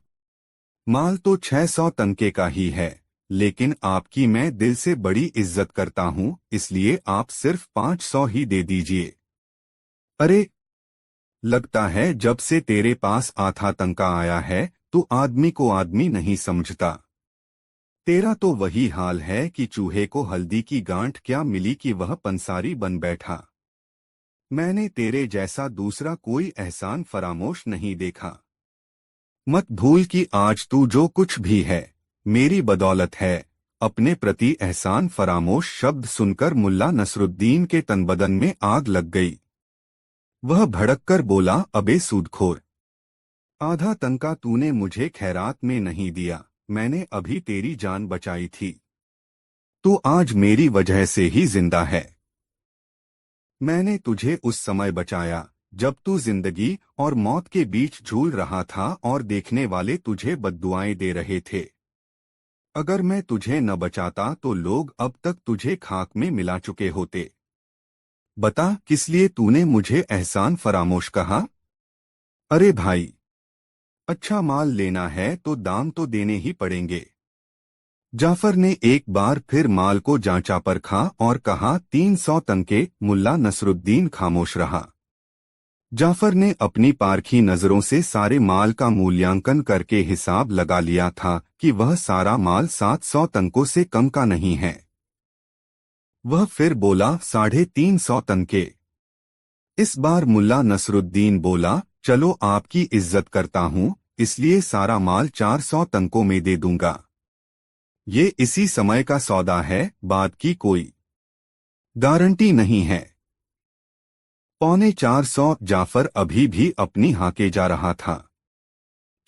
माल तो 600 तंके का ही है, लेकिन आपकी मैं दिल से बड़ी इज्जत करता हूं, इसलिए आप सिर्फ 500 ही दे दीजिए। अरे, लगता है जब से तेरे पास आधा तंका आया है तू आदमी को आदमी नहीं समझता। तेरा तो वही हाल है कि चूहे को हल्दी की गांठ क्या मिली कि वह पंसारी बन बैठा। मैंने तेरे जैसा दूसरा कोई एहसान फरामोश नहीं देखा। मत भूल कि आज तू जो कुछ भी है मेरी बदौलत है। अपने प्रति एहसान फरामोश शब्द सुनकर मुल्ला नसरुद्दीन के तनबदन में आग लग गई। वह भड़ककर बोला, अबे सूदखोर, आधा तंका तूने मुझे खैरात में नहीं दिया, मैंने अभी तेरी जान बचाई थी। तू आज मेरी वजह से ही जिंदा है। मैंने तुझे उस समय बचाया जब तू जिंदगी और मौत के बीच झूल रहा था और देखने वाले तुझे बद्दुआएं दे रहे थे। अगर मैं तुझे न बचाता तो लोग अब तक तुझे खाक में मिला चुके होते। बता, किस लिए तूने मुझे एहसान फरामोश कहा? अरे भाई, अच्छा माल लेना है तो दाम तो देने ही पड़ेंगे। जाफर ने एक बार फिर माल को जांचा परखा और कहा, 300 तंके। मुल्ला नसरुद्दीन खामोश रहा। जाफर ने अपनी पारखी नजरों से सारे माल का मूल्यांकन करके हिसाब लगा लिया था कि वह सारा माल 700 तंकों से कम का नहीं है। वह फिर बोला, 350 तंके। इस बार मुल्ला नसरुद्दीन बोला, चलो आपकी इज्जत करता हूं, इसलिए सारा माल 400 तंकों में दे दूंगा। ये इसी समय का सौदा है, बाद की कोई गारंटी नहीं है। 450। जाफर अभी भी अपनी हाके जा रहा था।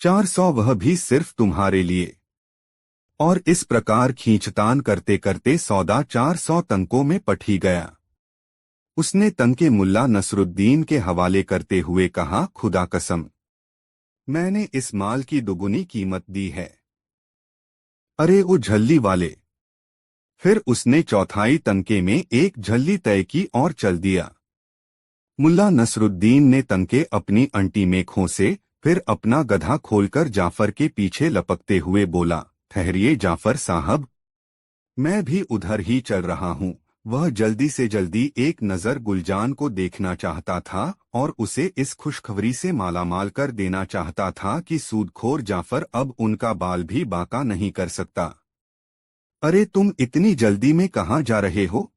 400, वह भी सिर्फ तुम्हारे लिए। और इस प्रकार खींचतान करते करते सौदा 400 तंकों में पट ही गया। उसने तंके मुल्ला नसरुद्दीन के हवाले करते हुए कहा, खुदा कसम, मैंने इस माल की दुगुनी कीमत दी है। अरे वो झल्ली वाले! फिर उसने चौथाई तंके में एक झल्ली तय की और चल दिया। मुल्ला नसरुद्दीन ने तंके अपनी अंटी में खोसे, फिर अपना गधा खोलकर जाफर के पीछे लपकते हुए बोला, ठहरिए जाफर साहब, मैं भी उधर ही चल रहा हूँ। वह जल्दी से जल्दी एक नज़र गुलजान को देखना चाहता था और उसे इस खुशखबरी से मालामाल कर देना चाहता था कि सूदखोर जाफर अब उनका बाल भी बाका नहीं कर सकता। अरे तुम इतनी जल्दी में कहाँ जा रहे हो?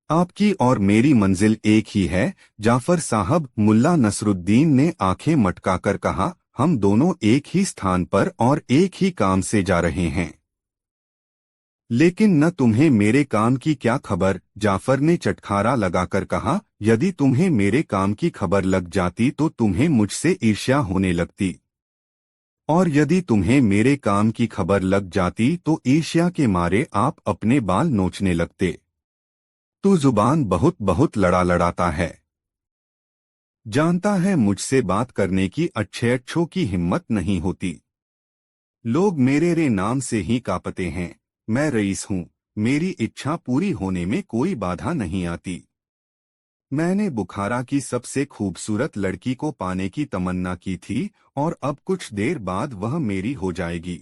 आपकी और मेरी मंजिल एक ही है जाफर साहब, मुल्ला नसरुद्दीन ने आंखें मटकाकर कहा, हम दोनों एक ही स्थान पर और एक ही काम से जा रहे हैं। लेकिन न तुम्हें मेरे काम की क्या खबर? जाफर ने चटखारा लगाकर कहा, यदि तुम्हें मेरे काम की खबर लग जाती तो तुम्हें मुझसे ईर्ष्या होने लगती, और यदि तुम्हें मेरे काम की खबर लग जाती तो ईर्ष्या के मारे आप अपने बाल नोचने लगते। तू जुबान बहुत बहुत लड़ाता है। जानता है मुझसे बात करने की अच्छों की हिम्मत नहीं होती। लोग मेरे रे नाम से ही कांपते हैं। मैं रईस हूँ, मेरी इच्छा पूरी होने में कोई बाधा नहीं आती। मैंने बुखारा की सबसे खूबसूरत लड़की को पाने की तमन्ना की थी और अब कुछ देर बाद वह मेरी हो जाएगी।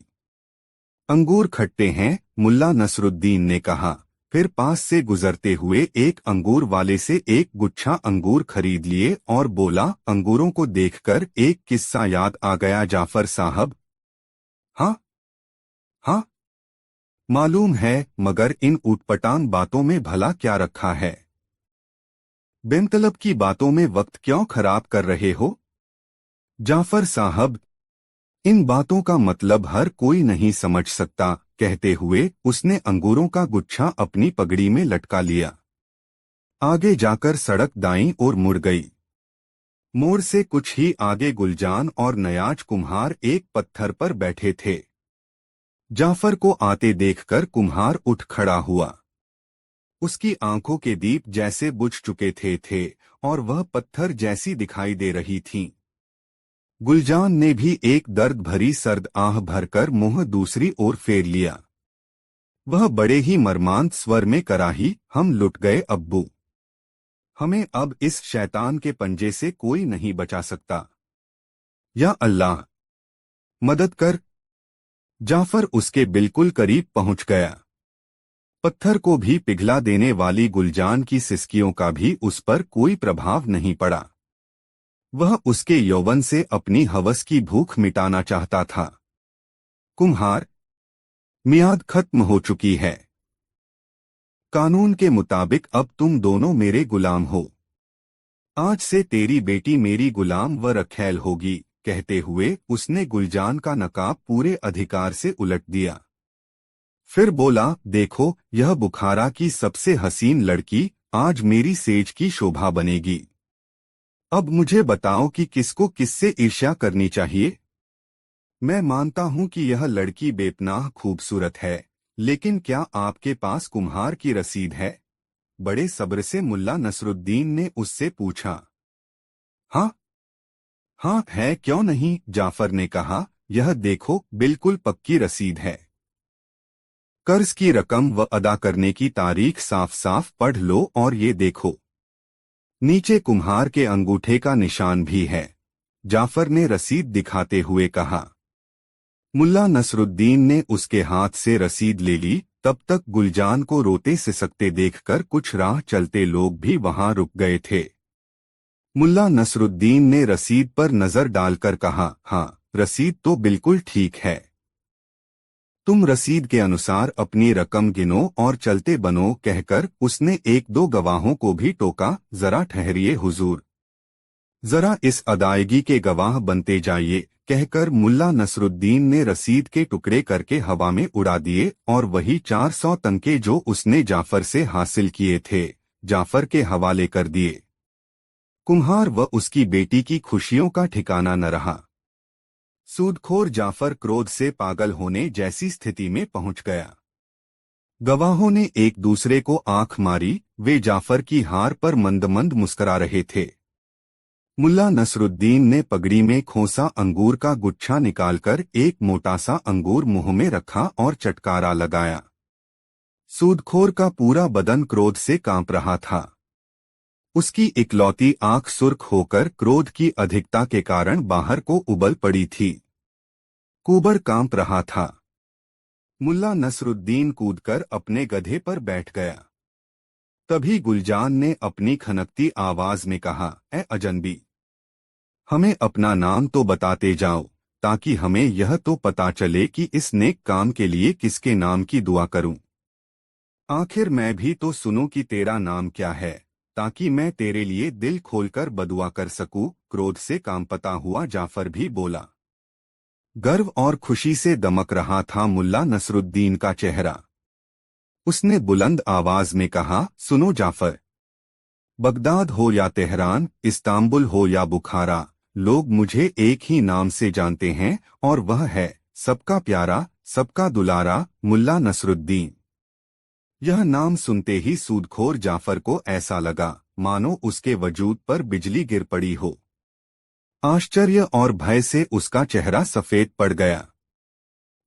अंगूर खट्टे हैं, मुल्ला नसरुद्दीन ने कहा, फिर पास से गुजरते हुए एक अंगूर वाले से एक गुच्छा अंगूर खरीद लिए और बोला, अंगूरों को देखकर एक किस्सा याद आ गया जाफर साहब। हाँ हाँ, मालूम है, मगर इन ऊटपटांग बातों में भला क्या रखा है? बेमतलब की बातों में वक्त क्यों खराब कर रहे हो? जाफर साहब, इन बातों का मतलब हर कोई नहीं समझ सकता, कहते हुए उसने अंगूरों का गुच्छा अपनी पगड़ी में लटका लिया। आगे जाकर सड़क दाईं ओर मुड़ गई। मोड़ से कुछ ही आगे गुलजान और नयाज कुम्हार एक पत्थर पर बैठे थे। जाफर को आते देखकर कुम्हार उठ खड़ा हुआ। उसकी आंखों के दीप जैसे बुझ चुके थे और वह पत्थर जैसी दिखाई दे रही थीं। गुलजान ने भी एक दर्द भरी सर्द आह भरकर मुंह दूसरी ओर फेर लिया। वह बड़े ही मर्मांत स्वर में कराही, हम लुट गए अब्बू। हमें अब इस शैतान के पंजे से कोई नहीं बचा सकता। या अल्लाह, मदद कर। जाफर उसके बिल्कुल करीब पहुंच गया। पत्थर को भी पिघला देने वाली गुलजान की सिसकियों का भी उस पर कोई प्रभाव नहीं पड़ा। वह उसके यौवन से अपनी हवस की भूख मिटाना चाहता था। कुम्हार, मियाद खत्म हो चुकी है। कानून के मुताबिक अब तुम दोनों मेरे गुलाम हो। आज से तेरी बेटी मेरी गुलाम व रखैल होगी। कहते हुए उसने गुलजान का नकाब पूरे अधिकार से उलट दिया। फिर बोला, देखो, यह बुखारा की सबसे हसीन लड़की आज मेरी सेज की शोभा बनेगी। अब मुझे बताओ कि किसको किससे ईर्ष्या करनी चाहिए। मैं मानता हूं कि यह लड़की बेपनाह खूबसूरत है, लेकिन क्या आपके पास कुम्हार की रसीद है? बड़े सब्र से मुल्ला नसरुद्दीन ने उससे पूछा। हाँ हाँ है, क्यों नहीं, जाफर ने कहा। यह देखो, बिल्कुल पक्की रसीद है। कर्ज की रकम व अदा करने की तारीख साफ साफ पढ़ लो और ये देखो, नीचे कुम्हार के अंगूठे का निशान भी है। जाफर ने रसीद दिखाते हुए कहा। मुल्ला नसरुद्दीन ने उसके हाथ से रसीद ले ली। तब तक गुलजान को रोते सिसकते देखकर कुछ राह चलते लोग भी वहां रुक गए थे। मुल्ला नसरुद्दीन ने रसीद पर नजर डालकर कहा, हाँ, रसीद तो बिल्कुल ठीक है। तुम रसीद के अनुसार अपनी रकम गिनो और चलते बनो। कहकर उसने एक दो गवाहों को भी टोका। जरा ठहरिए हुजूर, जरा इस अदायगी के गवाह बनते जाइए। कहकर मुल्ला नसरुद्दीन ने रसीद के टुकड़े करके हवा में उड़ा दिए और वही 400 तंके जो उसने जाफर से हासिल किए थे, जाफर के हवाले कर दिए। कुम्हार व उसकी बेटी की खुशियों का ठिकाना न रहा। सूदखोर जाफर क्रोध से पागल होने जैसी स्थिति में पहुंच गया। गवाहों ने एक दूसरे को आंख मारी। वे जाफर की हार पर मंद मंद मुस्करा रहे थे। मुल्ला नसरुद्दीन ने पगड़ी में खोसा अंगूर का गुच्छा निकालकर एक मोटा सा अंगूर मुंह में रखा और चटकारा लगाया। सूदखोर का पूरा बदन क्रोध से कांप रहा था। उसकी इकलौती आंख सुर्ख होकर क्रोध की अधिकता के कारण बाहर को उबल पड़ी थी। कुबर कांप रहा था। मुल्ला नसरुद्दीन कूदकर अपने गधे पर बैठ गया। तभी गुलजान ने अपनी खनकती आवाज में कहा, ए अजनबी, हमें अपना नाम तो बताते जाओ, ताकि हमें यह तो पता चले कि इस नेक काम के लिए किसके नाम की दुआ करूं। आखिर मैं भी तो सुनूं कि तेरा नाम क्या है, ताकि मैं तेरे लिए दिल खोलकर बदुआ कर सकूं। क्रोध से कांपता हुआ जाफर भी बोला। गर्व और खुशी से दमक रहा था मुल्ला नसरुद्दीन का चेहरा। उसने बुलंद आवाज में कहा, सुनो जाफर, बगदाद हो या तेहरान, इस्तांबुल हो या बुखारा, लोग मुझे एक ही नाम से जानते हैं और वह है सबका प्यारा, सबका दुलारा, मुल्ला नसरुद्दीन। यह नाम सुनते ही सूदखोर जाफर को ऐसा लगा मानो उसके वजूद पर बिजली गिर पड़ी हो। आश्चर्य और भय से उसका चेहरा सफेद पड़ गया।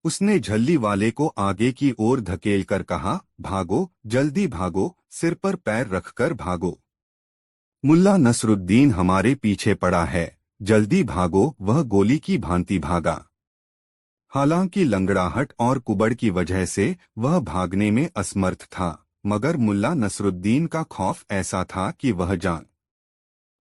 उसने झल्ली वाले को आगे की ओर धकेल कर कहा, भागो, जल्दी भागो, सिर पर पैर रखकर भागो। मुल्ला नसरुद्दीन हमारे पीछे पड़ा है, जल्दी भागो। वह गोली की भांति भागा। हालांकि लंगड़ाहट और कुबड़ की वजह से वह भागने में असमर्थ था, मगर मुल्ला नसरुद्दीन का खौफ ऐसा था कि वह जान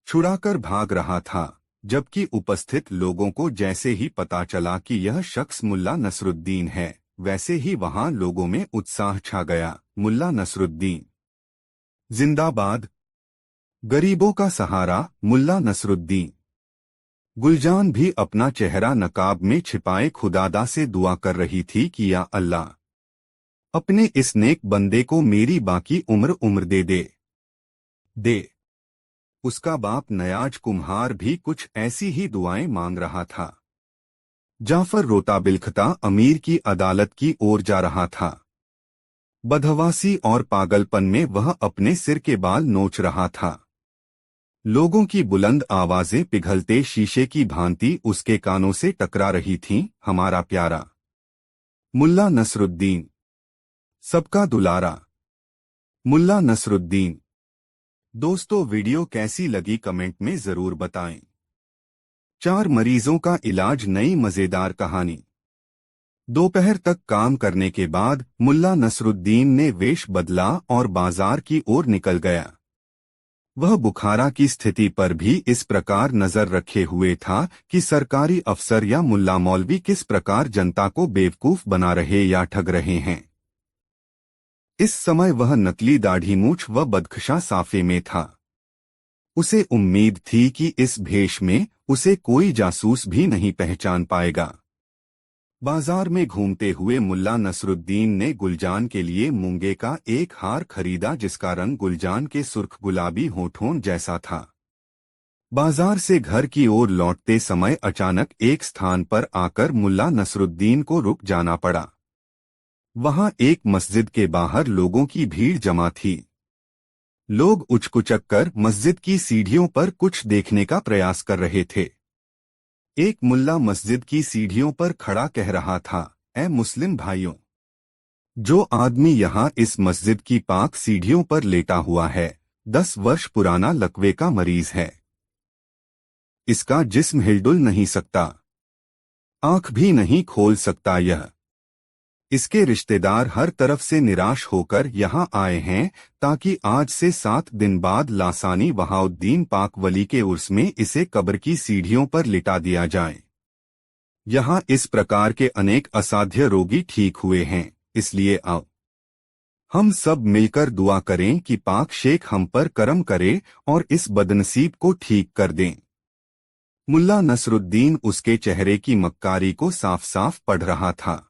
छुड़ाकर भाग रहा था। जबकि उपस्थित लोगों को जैसे ही पता चला कि यह शख्स मुल्ला नसरुद्दीन है, वैसे ही वहां लोगों में उत्साह छा गया। मुल्ला नसरुद्दीन जिंदाबाद, गरीबों का सहारा, मुल्ला नसरुद्दीन। गुलजान भी अपना चेहरा नकाब में छिपाए खुदादा से दुआ कर रही थी कि या अल्लाह, अपने इस नेक बंदे को मेरी बाकी उम्र दे। उसका बाप नयाज कुम्हार भी कुछ ऐसी ही दुआएं मांग रहा था। जाफर रोता बिलखता अमीर की अदालत की ओर जा रहा था। बदहवासी और पागलपन में वह अपने सिर के बाल नोच रहा था। लोगों की बुलंद आवाजें पिघलते शीशे की भांति उसके कानों से टकरा रही थीं। हमारा प्यारा मुल्ला नसरुद्दीन, सबका दुलारा मुल्ला नसरुद्दीन। दोस्तों, वीडियो कैसी लगी कमेंट में जरूर बताएं। 4 मरीजों का इलाज, नई मजेदार कहानी। दोपहर तक काम करने के बाद मुल्ला नसरुद्दीन ने वेश बदला और बाजार की ओर निकल गया। वह बुखारा की स्थिति पर भी इस प्रकार नजर रखे हुए था कि सरकारी अफसर या मुल्ला मौलवी किस प्रकार जनता को बेवकूफ बना रहे या ठग रहे हैं। इस समय वह नकली दाढ़ी मूछ व बदखशा साफे में था। उसे उम्मीद थी कि इस भेष में उसे कोई जासूस भी नहीं पहचान पाएगा। बाजार में घूमते हुए मुल्ला नसरुद्दीन ने गुलजान के लिए मूंगे का एक हार खरीदा जिसका रंग गुलजान के सुर्ख गुलाबी होठों जैसा था। बाजार से घर की ओर लौटते समय अचानक एक स्थान पर आकर मुल्ला नसरुद्दीन को रुक जाना पड़ा। वहां एक मस्जिद के बाहर लोगों की भीड़ जमा थी। लोग उचकुचक कर मस्जिद की सीढ़ियों पर कुछ देखने का प्रयास कर रहे थे। एक मुल्ला मस्जिद की सीढ़ियों पर खड़ा कह रहा था, ऐ मुस्लिम भाइयों, जो आदमी यहाँ इस मस्जिद की पाक सीढ़ियों पर लेटा हुआ है, 10 वर्ष पुराना लकवे का मरीज है। इसका जिस्म हिलडुल नहीं सकता, आंख भी नहीं खोल सकता। इसके रिश्तेदार हर तरफ से निराश होकर यहाँ आए हैं ताकि आज से 7 दिन बाद लासानी वहाउद्दीन पाक वली के उर्स में इसे कब्र की सीढ़ियों पर लिटा दिया जाए। यहाँ इस प्रकार के अनेक असाध्य रोगी ठीक हुए हैं, इसलिए आओ हम सब मिलकर दुआ करें कि पाक शेख हम पर करम करे और इस बदनसीब को ठीक कर दें। मुल्ला नसरुद्दीन उसके चेहरे की मक्कारी को साफ साफ पढ़ रहा था।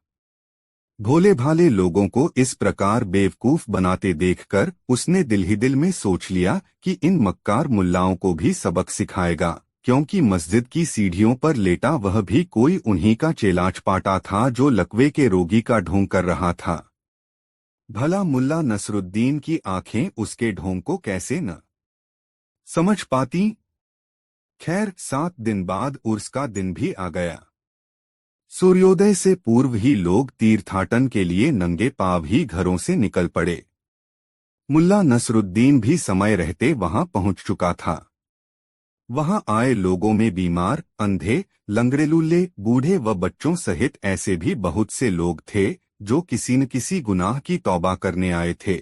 भोले भाले लोगों को इस प्रकार बेवकूफ बनाते देखकर उसने दिल ही दिल में सोच लिया कि इन मक्कार मुल्लाओं को भी सबक सिखाएगा, क्योंकि मस्जिद की सीढ़ियों पर लेटा वह भी कोई उन्हीं का चेलाचपाटा था जो लकवे के रोगी का ढोंग कर रहा था। भला मुल्ला नसरुद्दीन की आंखें उसके ढोंग को कैसे न समझ पाती। खैर, 7 दिन बाद उर्स का दिन भी आ गया। सूर्योदय से पूर्व ही लोग तीर्थाटन के लिए नंगे पांव ही घरों से निकल पड़े। मुल्ला नसरुद्दीन भी समय रहते वहां पहुंच चुका था। वहां आए लोगों में बीमार, अंधे, लंगड़े-लूले, बूढ़े व बच्चों सहित ऐसे भी बहुत से लोग थे जो किसी न किसी गुनाह की तौबा करने आए थे।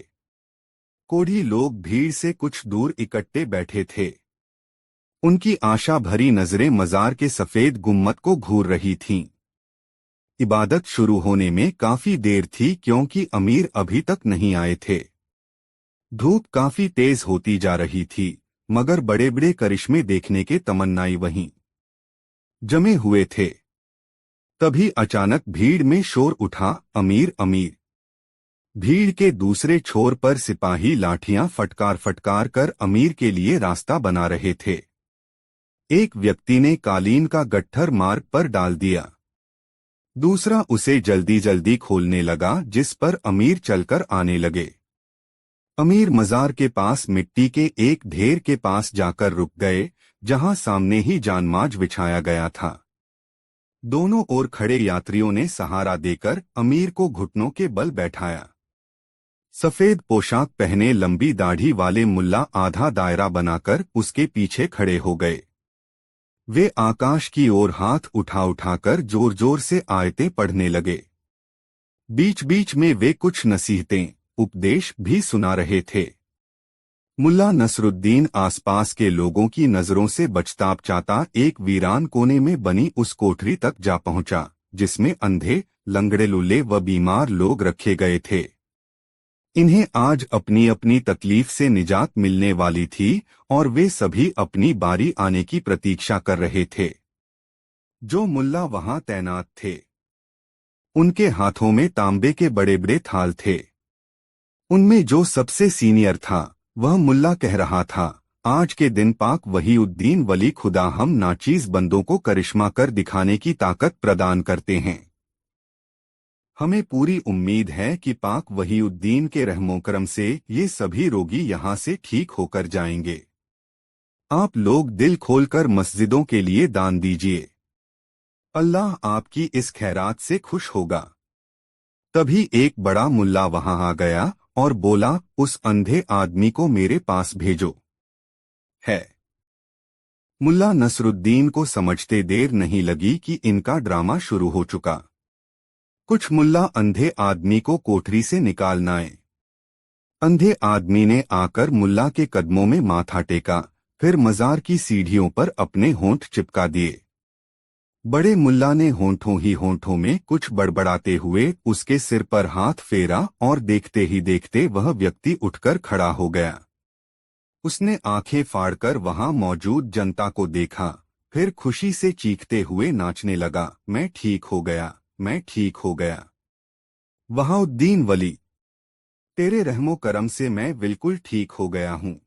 कोढ़ी लोग भीड़ से कुछ दूर इकट्ठे बैठे थे। उनकी आशा भरी नजरें मजार के सफेद गुम्मत को घूर रही थीं। इबादत शुरू होने में काफी देर थी क्योंकि अमीर अभी तक नहीं आए थे। धूप काफी तेज होती जा रही थी, मगर बड़े बड़े करिश्मे देखने के तमन्नाई वहीं जमे हुए थे। तभी अचानक भीड़ में शोर उठा, अमीर अमीर। भीड़ के दूसरे छोर पर सिपाही लाठियां फटकार फटकार कर अमीर के लिए रास्ता बना रहे थे। एक व्यक्ति ने कालीन का गट्ठर मार्ग पर डाल दिया। दूसरा उसे जल्दी जल्दी खोलने लगा, जिस पर अमीर चलकर आने लगे। अमीर मजार के पास मिट्टी के एक ढेर के पास जाकर रुक गए, जहां सामने ही जानमाज बिछाया गया था। दोनों ओर खड़े यात्रियों ने सहारा देकर अमीर को घुटनों के बल बैठाया। सफेद पोशाक पहने लंबी दाढ़ी वाले मुल्ला आधा दायरा बनाकर उसके पीछे खड़े हो गए। वे आकाश की ओर हाथ उठा उठाकर जोर जोर से आयतें पढ़ने लगे। बीच बीच में वे कुछ नसीहतें, उपदेश भी सुना रहे थे। मुल्ला नसरुद्दीन आसपास के लोगों की नजरों से बचताबचाता एक वीरान कोने में बनी उस कोठरी तक जा पहुंचा, जिसमें अंधे, लंगड़े-लुल्ले व बीमार लोग रखे गए थे। इन्हें आज अपनी अपनी तकलीफ से निजात मिलने वाली थी और वे सभी अपनी बारी आने की प्रतीक्षा कर रहे थे। जो मुल्ला वहां तैनात थे, उनके हाथों में तांबे के बड़े बड़े थाल थे। उनमें जो सबसे सीनियर था, वह मुल्ला कह रहा था, आज के दिन पाक वहीउद्दीन वली खुदा हम नाचीज बंदों को करिश्मा कर दिखाने की ताकत प्रदान करते हैं। हमें पूरी उम्मीद है कि पाक वहीउद्दीन के रहमोकरम से ये सभी रोगी यहाँ से ठीक होकर जाएंगे। आप लोग दिल खोलकर मस्जिदों के लिए दान दीजिए। अल्लाह आपकी इस खैरात से खुश होगा। तभी एक बड़ा मुल्ला वहां आ गया और बोला, उस अंधे आदमी को मेरे पास भेजो। है मुल्ला नसरुद्दीन को समझते देर नहीं लगी कि इनका ड्रामा शुरू हो चुका। कुछ मुल्ला अंधे आदमी को कोठरी से निकाल आए। अंधे आदमी ने आकर मुल्ला के कदमों में माथा टेका, फिर मजार की सीढ़ियों पर अपने होंठ चिपका दिए। बड़े मुल्ला ने होंठों ही होंठों में कुछ बड़बड़ाते हुए उसके सिर पर हाथ फेरा और देखते ही देखते वह व्यक्ति उठकर खड़ा हो गया। उसने आंखें फाड़कर वहां मौजूद जनता को देखा, फिर खुशी से चीखते हुए नाचने लगा, मैं ठीक हो गया, मैं ठीक हो गया। वहाउद्दीन वली, तेरे रहमो करम से मैं बिल्कुल ठीक हो गया हूँ।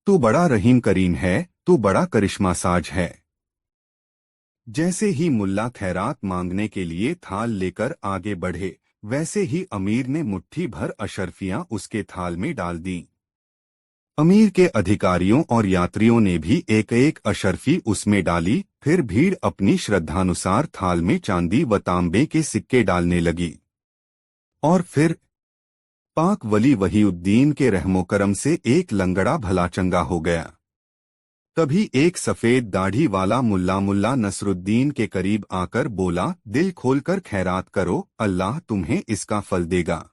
तू बड़ा रहीम करीम है, तू बड़ा करिश्मा साज है। जैसे ही मुल्ला खैरात मांगने के लिए थाल लेकर आगे बढ़े, वैसे ही अमीर ने मुट्ठी भर अशर्फियां उसके थाल में डाल दी। अमीर के अधिकारियों और यात्रियों ने भी एक एक अशर्फी उसमें डाली। फिर भीड़ अपनी श्रद्धानुसार थाल में चांदी व तांबे के सिक्के डालने लगी। और फिर पाक वली वहीउद्दीन के रहमोकरम से एक लंगड़ा भला चंगा हो गया। तभी एक सफेद दाढ़ी वाला मुल्ला नसरुद्दीन के करीब आकर बोला, दिल खोलकर खैरात करो, अल्लाह तुम्हें इसका फल देगा।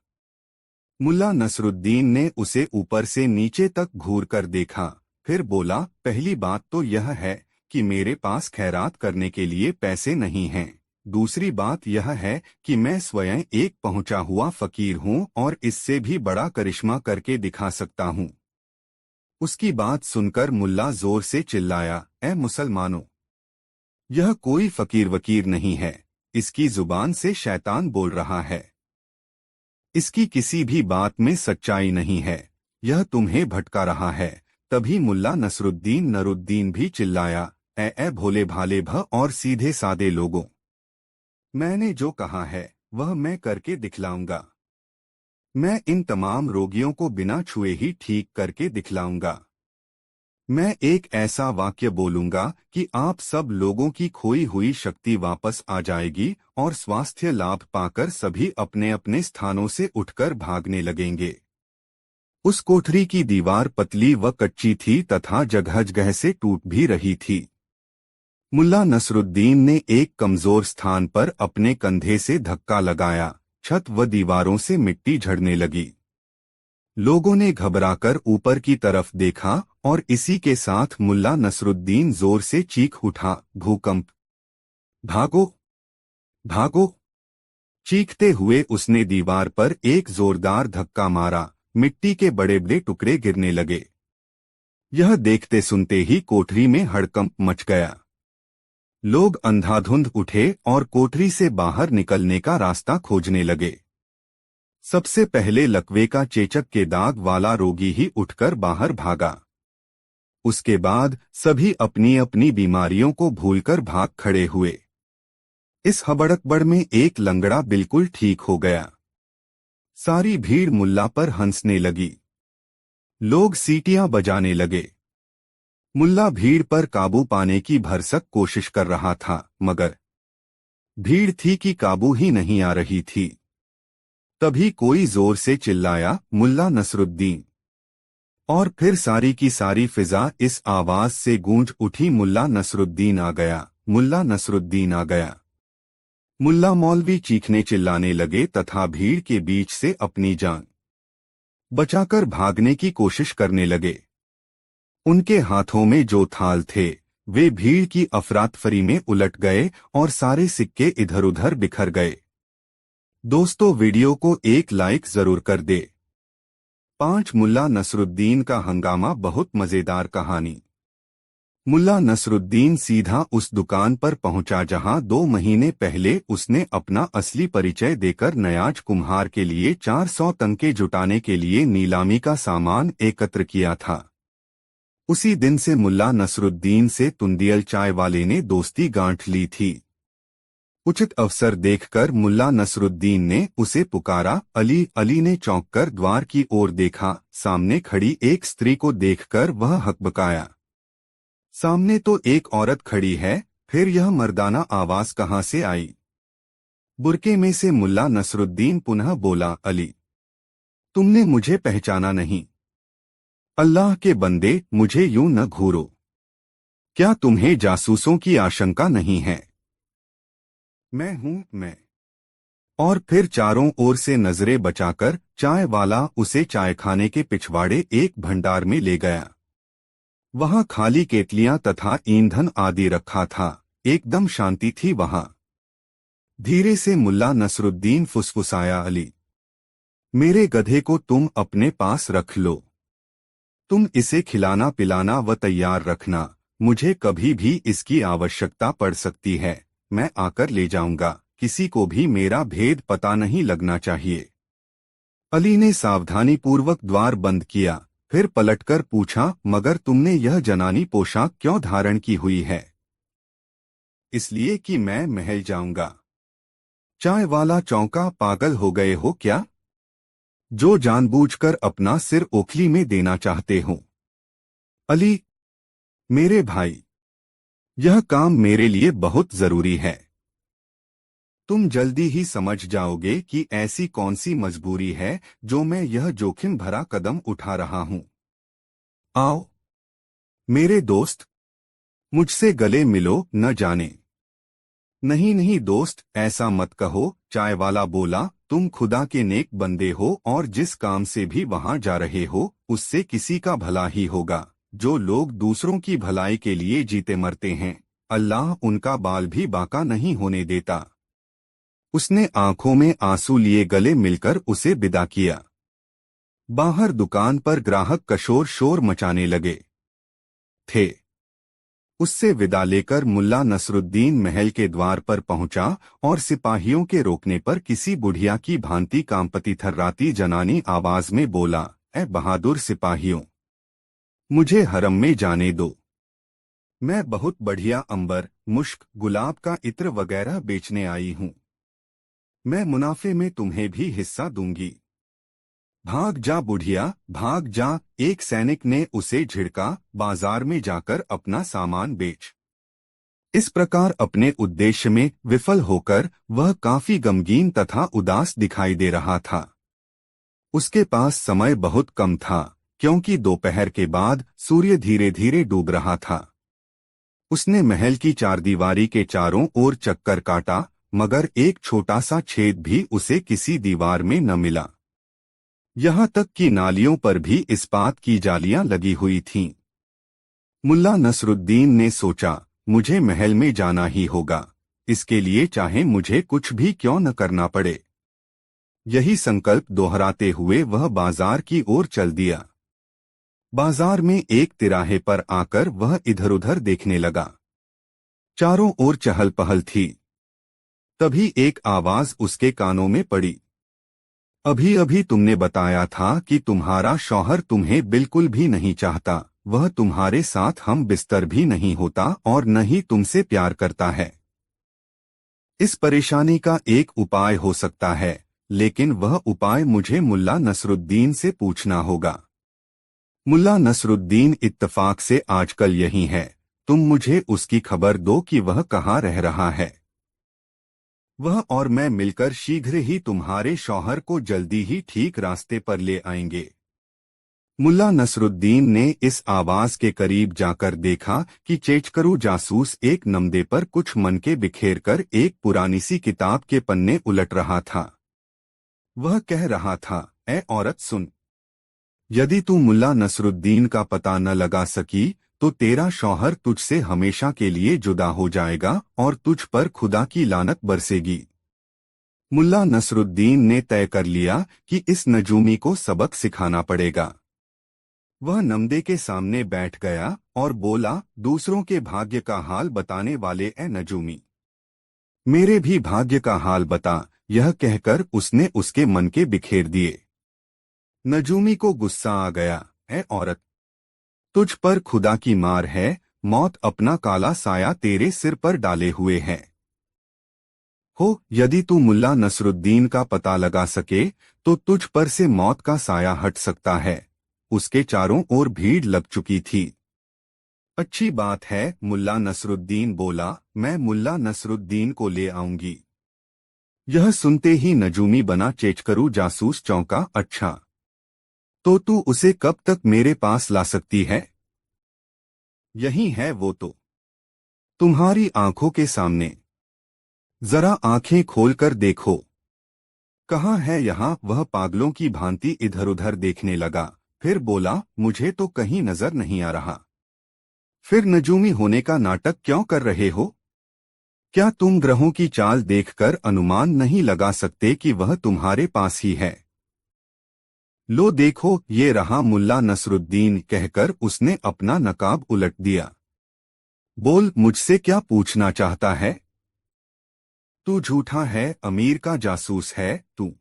मुल्ला नसरुद्दीन ने उसे ऊपर से नीचे तक घूर कर देखा, फिर बोला, पहली बात तो यह है कि मेरे पास खैरात करने के लिए पैसे नहीं हैं। दूसरी बात यह है कि मैं स्वयं एक पहुंचा हुआ फकीर हूं और इससे भी बड़ा करिश्मा करके दिखा सकता हूं। उसकी बात सुनकर मुल्ला जोर से चिल्लाया, ऐ मुसलमानों! यह कोई फकीर वकीर नहीं है, इसकी जुबान से शैतान बोल रहा है। इसकी किसी भी बात में सच्चाई नहीं है, यह तुम्हें भटका रहा है। तभी मुल्ला नसरुद्दीन भी चिल्लाया, ऐ भोले भाले भ और सीधे सादे लोगों! मैंने जो कहा है वह मैं करके दिखलाऊंगा। मैं इन तमाम रोगियों को बिना छुए ही ठीक करके दिखलाऊंगा। मैं एक ऐसा वाक्य बोलूंगा कि आप सब लोगों की खोई हुई शक्ति वापस आ जाएगी और स्वास्थ्य लाभ पाकर सभी अपने अपने स्थानों से उठकर भागने लगेंगे। उस कोठरी की दीवार पतली व कच्ची थी तथा जगह जगह से टूट भी रही थी। मुल्ला नसरुद्दीन ने एक कमजोर स्थान पर अपने कंधे से धक्का लगाया, छत व दीवारों से मिट्टी झड़ने लगी। लोगों ने घबराकर ऊपर की तरफ देखा और इसी के साथ मुल्ला नसरुद्दीन जोर से चीख उठा, भूकंप! भागो, भागो! चीखते हुए उसने दीवार पर एक जोरदार धक्का मारा, मिट्टी के बड़े बड़े टुकड़े गिरने लगे। यह देखते सुनते ही कोठरी में हड़कंप मच गया। लोग अंधाधुंध उठे और कोठरी से बाहर निकलने का रास्ता खोजने लगे। सबसे पहले लकवे का चेचक के दाग वाला रोगी ही उठकर बाहर भागा। उसके बाद सभी अपनी अपनी बीमारियों को भूलकर भाग खड़े हुए। इस हबड़कबड़ में एक लंगड़ा बिल्कुल ठीक हो गया। सारी भीड़ मुल्ला पर हंसने लगी। लोग सीटियां बजाने लगे। मुल्ला भीड़ पर काबू पाने की भरसक कोशिश कर रहा था, मगर भीड़ थी कि काबू ही नहीं आ रही थी। तभी कोई जोर से चिल्लाया, मुल्ला नसरुद्दीन! और फिर सारी की सारी फिजा इस आवाज से गूंज उठी, मुल्ला नसरुद्दीन आ गया, मुल्ला नसरुद्दीन आ गया। मुल्ला मौलवी चीखने चिल्लाने लगे तथा भीड़ के बीच से अपनी जान बचाकर भागने की कोशिश करने लगे। उनके हाथों में जो थाल थे वे भीड़ की अफरातफरी में उलट गए और सारे सिक्के इधर उधर बिखर गए। दोस्तों, वीडियो को एक लाइक जरूर कर दे। 5 मुल्ला नसरुद्दीन का हंगामा बहुत मजेदार कहानी। मुल्ला नसरुद्दीन सीधा उस दुकान पर पहुंचा जहां 2 महीने पहले उसने अपना असली परिचय देकर नयाज कुम्हार के लिए 400 टंके जुटाने के लिए नीलामी का सामान एकत्र किया था। उसी दिन से मुल्ला नसरुद्दीन से तुंदियल चाय वाले ने दोस्ती गांठ ली थी। उचित अवसर देखकर मुल्ला नसरुद्दीन ने उसे पुकारा। अली। अली ने चौंककर द्वार की ओर देखा। सामने खड़ी एक स्त्री को देखकर वह हकबकाया। सामने तो एक औरत खड़ी है, फिर यह मर्दाना आवाज कहाँ से आई? बुरके में से मुल्ला नसरुद्दीन पुनः बोला, अली, तुमने मुझे पहचाना नहीं? अल्लाह के बंदे, मुझे यूं न घूरो। क्या तुम्हें जासूसों की आशंका नहीं है? मैं हूं मैं। और फिर चारों ओर से नजरें बचाकर चाय वाला उसे चायखाने के पिछवाड़े एक भंडार में ले गया। वहां खाली केतलियां तथा ईंधन आदि रखा था। एकदम शांति थी वहां। धीरे से मुल्ला नसरुद्दीन फुसफुसाया, अली, मेरे गधे को तुम अपने पास रख लो। तुम इसे खिलाना पिलाना व तैयार रखना। मुझे कभी भी इसकी आवश्यकता पड़ सकती है। मैं आकर ले जाऊंगा। किसी को भी मेरा भेद पता नहीं लगना चाहिए। अली ने सावधानीपूर्वक द्वार बंद किया, फिर पलटकर पूछा, मगर तुमने यह जनानी पोशाक क्यों धारण की हुई है? इसलिए कि मैं महल जाऊंगा। चाय वाला चौंका, पागल हो गए हो क्या? जो जानबूझकर अपना सिर ओखली में देना चाहते हो? अली, मेरे भाई, यह काम मेरे लिए बहुत जरूरी है। तुम जल्दी ही समझ जाओगे कि ऐसी कौन सी मजबूरी है जो मैं यह जोखिम भरा कदम उठा रहा हूं। आओ मेरे दोस्त, मुझसे गले मिलो। न जाने। नहीं नहीं दोस्त, ऐसा मत कहो, चाय वाला बोला। तुम खुदा के नेक बंदे हो और जिस काम से भी वहां जा रहे हो उससे किसी का भला ही होगा। जो लोग दूसरों की भलाई के लिए जीते मरते हैं, अल्लाह उनका बाल भी बाका नहीं होने देता। उसने आंखों में आंसू लिए गले मिलकर उसे विदा किया। बाहर दुकान पर ग्राहक कशोर शोर मचाने लगे थे। उससे विदा लेकर मुल्ला नसरुद्दीन महल के द्वार पर पहुंचा और सिपाहियों के रोकने पर किसी बुढ़िया की भांति कांपती थर्राती जनानी आवाज में बोला, ए बहादुर सिपाहियों, मुझे हरम में जाने दो। मैं बहुत बढ़िया अंबर, मुश्क, गुलाब का इत्र वगैरह बेचने आई हूं। मैं मुनाफे में तुम्हें भी हिस्सा दूंगी। भाग जा बुढ़िया, भाग जा। एक सैनिक ने उसे झिड़का, बाजार में जाकर अपना सामान बेच। इस प्रकार अपने उद्देश्य में विफल होकर वह काफी गमगीन तथा उदास दिखाई दे रहा था। उसके पास समय बहुत कम था, क्योंकि दोपहर के बाद सूर्य धीरे धीरे डूब रहा था। उसने महल की चारदीवारी के चारों ओर चक्कर काटा, मगर एक छोटा सा छेद भी उसे किसी दीवार में न मिला। यहाँ तक कि नालियों पर भी इस्पात की जालियां लगी हुई थीं। मुल्ला नसरुद्दीन ने सोचा, मुझे महल में जाना ही होगा, इसके लिए चाहे मुझे कुछ भी क्यों न करना पड़े। यही संकल्प दोहराते हुए वह बाजार की ओर चल दिया। बाजार में एक तिराहे पर आकर वह इधर उधर देखने लगा। चारों ओर चहल पहल थी। तभी एक आवाज उसके कानों में पड़ी, अभी अभी तुमने बताया था कि तुम्हारा शौहर तुम्हें बिल्कुल भी नहीं चाहता, वह तुम्हारे साथ हम बिस्तर भी नहीं होता और न ही तुमसे प्यार करता है। इस परेशानी का एक उपाय हो सकता है, लेकिन वह उपाय मुझे मुल्ला नसरुद्दीन से पूछना होगा। मुल्ला नसरुद्दीन इत्तफाक से आजकल यही है। तुम मुझे उसकी खबर दो कि वह कहाँ रह रहा है। वह और मैं मिलकर शीघ्र ही तुम्हारे शौहर को जल्दी ही ठीक रास्ते पर ले आएंगे। मुल्ला नसरुद्दीन ने इस आवाज के करीब जाकर देखा कि चेचकरू जासूस एक नमदे पर कुछ मनके बिखेरकर एक पुरानी सी किताब के पन्ने उलट रहा था। वह कह रहा था, ए औरत सुन, यदि तू मुल्ला नसरुद्दीन का पता न लगा सकी तो तेरा शौहर तुझसे हमेशा के लिए जुदा हो जाएगा और तुझ पर खुदा की लानत बरसेगी। मुल्ला नसरुद्दीन ने तय कर लिया कि इस नजूमी को सबक सिखाना पड़ेगा। वह नमदे के सामने बैठ गया और बोला, दूसरों के भाग्य का हाल बताने वाले ए नजूमी, मेरे भी भाग्य का हाल बता। यह कहकर उसने उसके मन के बिखेर दिए। नजूमी को गुस्सा आ गया, ए औरत, तुझ पर खुदा की मार है, मौत अपना काला साया तेरे सिर पर डाले हुए है। हो, यदि तू मुल्ला नसरुद्दीन का पता लगा सके तो तुझ पर से मौत का साया हट सकता है। उसके चारों ओर भीड़ लग चुकी थी। अच्छी बात है, मुल्ला नसरुद्दीन बोला, मैं मुल्ला नसरुद्दीन को ले आऊंगी। यह सुनते ही नजूमी बना चेचकरू जासूस चौंका। अच्छा, तो तू उसे कब तक मेरे पास ला सकती है? यही है वो तो, तुम्हारी आंखों के सामने। जरा आंखें खोलकर देखो। कहाँ है यहाँ? वह पागलों की भांति इधर उधर देखने लगा, फिर बोला, मुझे तो कहीं नजर नहीं आ रहा। फिर नजूमी होने का नाटक क्यों कर रहे हो? क्या तुम ग्रहों की चाल देखकर अनुमान नहीं लगा सकते कि वह तुम्हारे पास ही है? लो देखो, ये रहा मुल्ला नसरुद्दीन, कहकर उसने अपना नकाब उलट दिया। बोल, मुझसे क्या पूछना चाहता है? तू झूठा है, अमीर का जासूस है तू।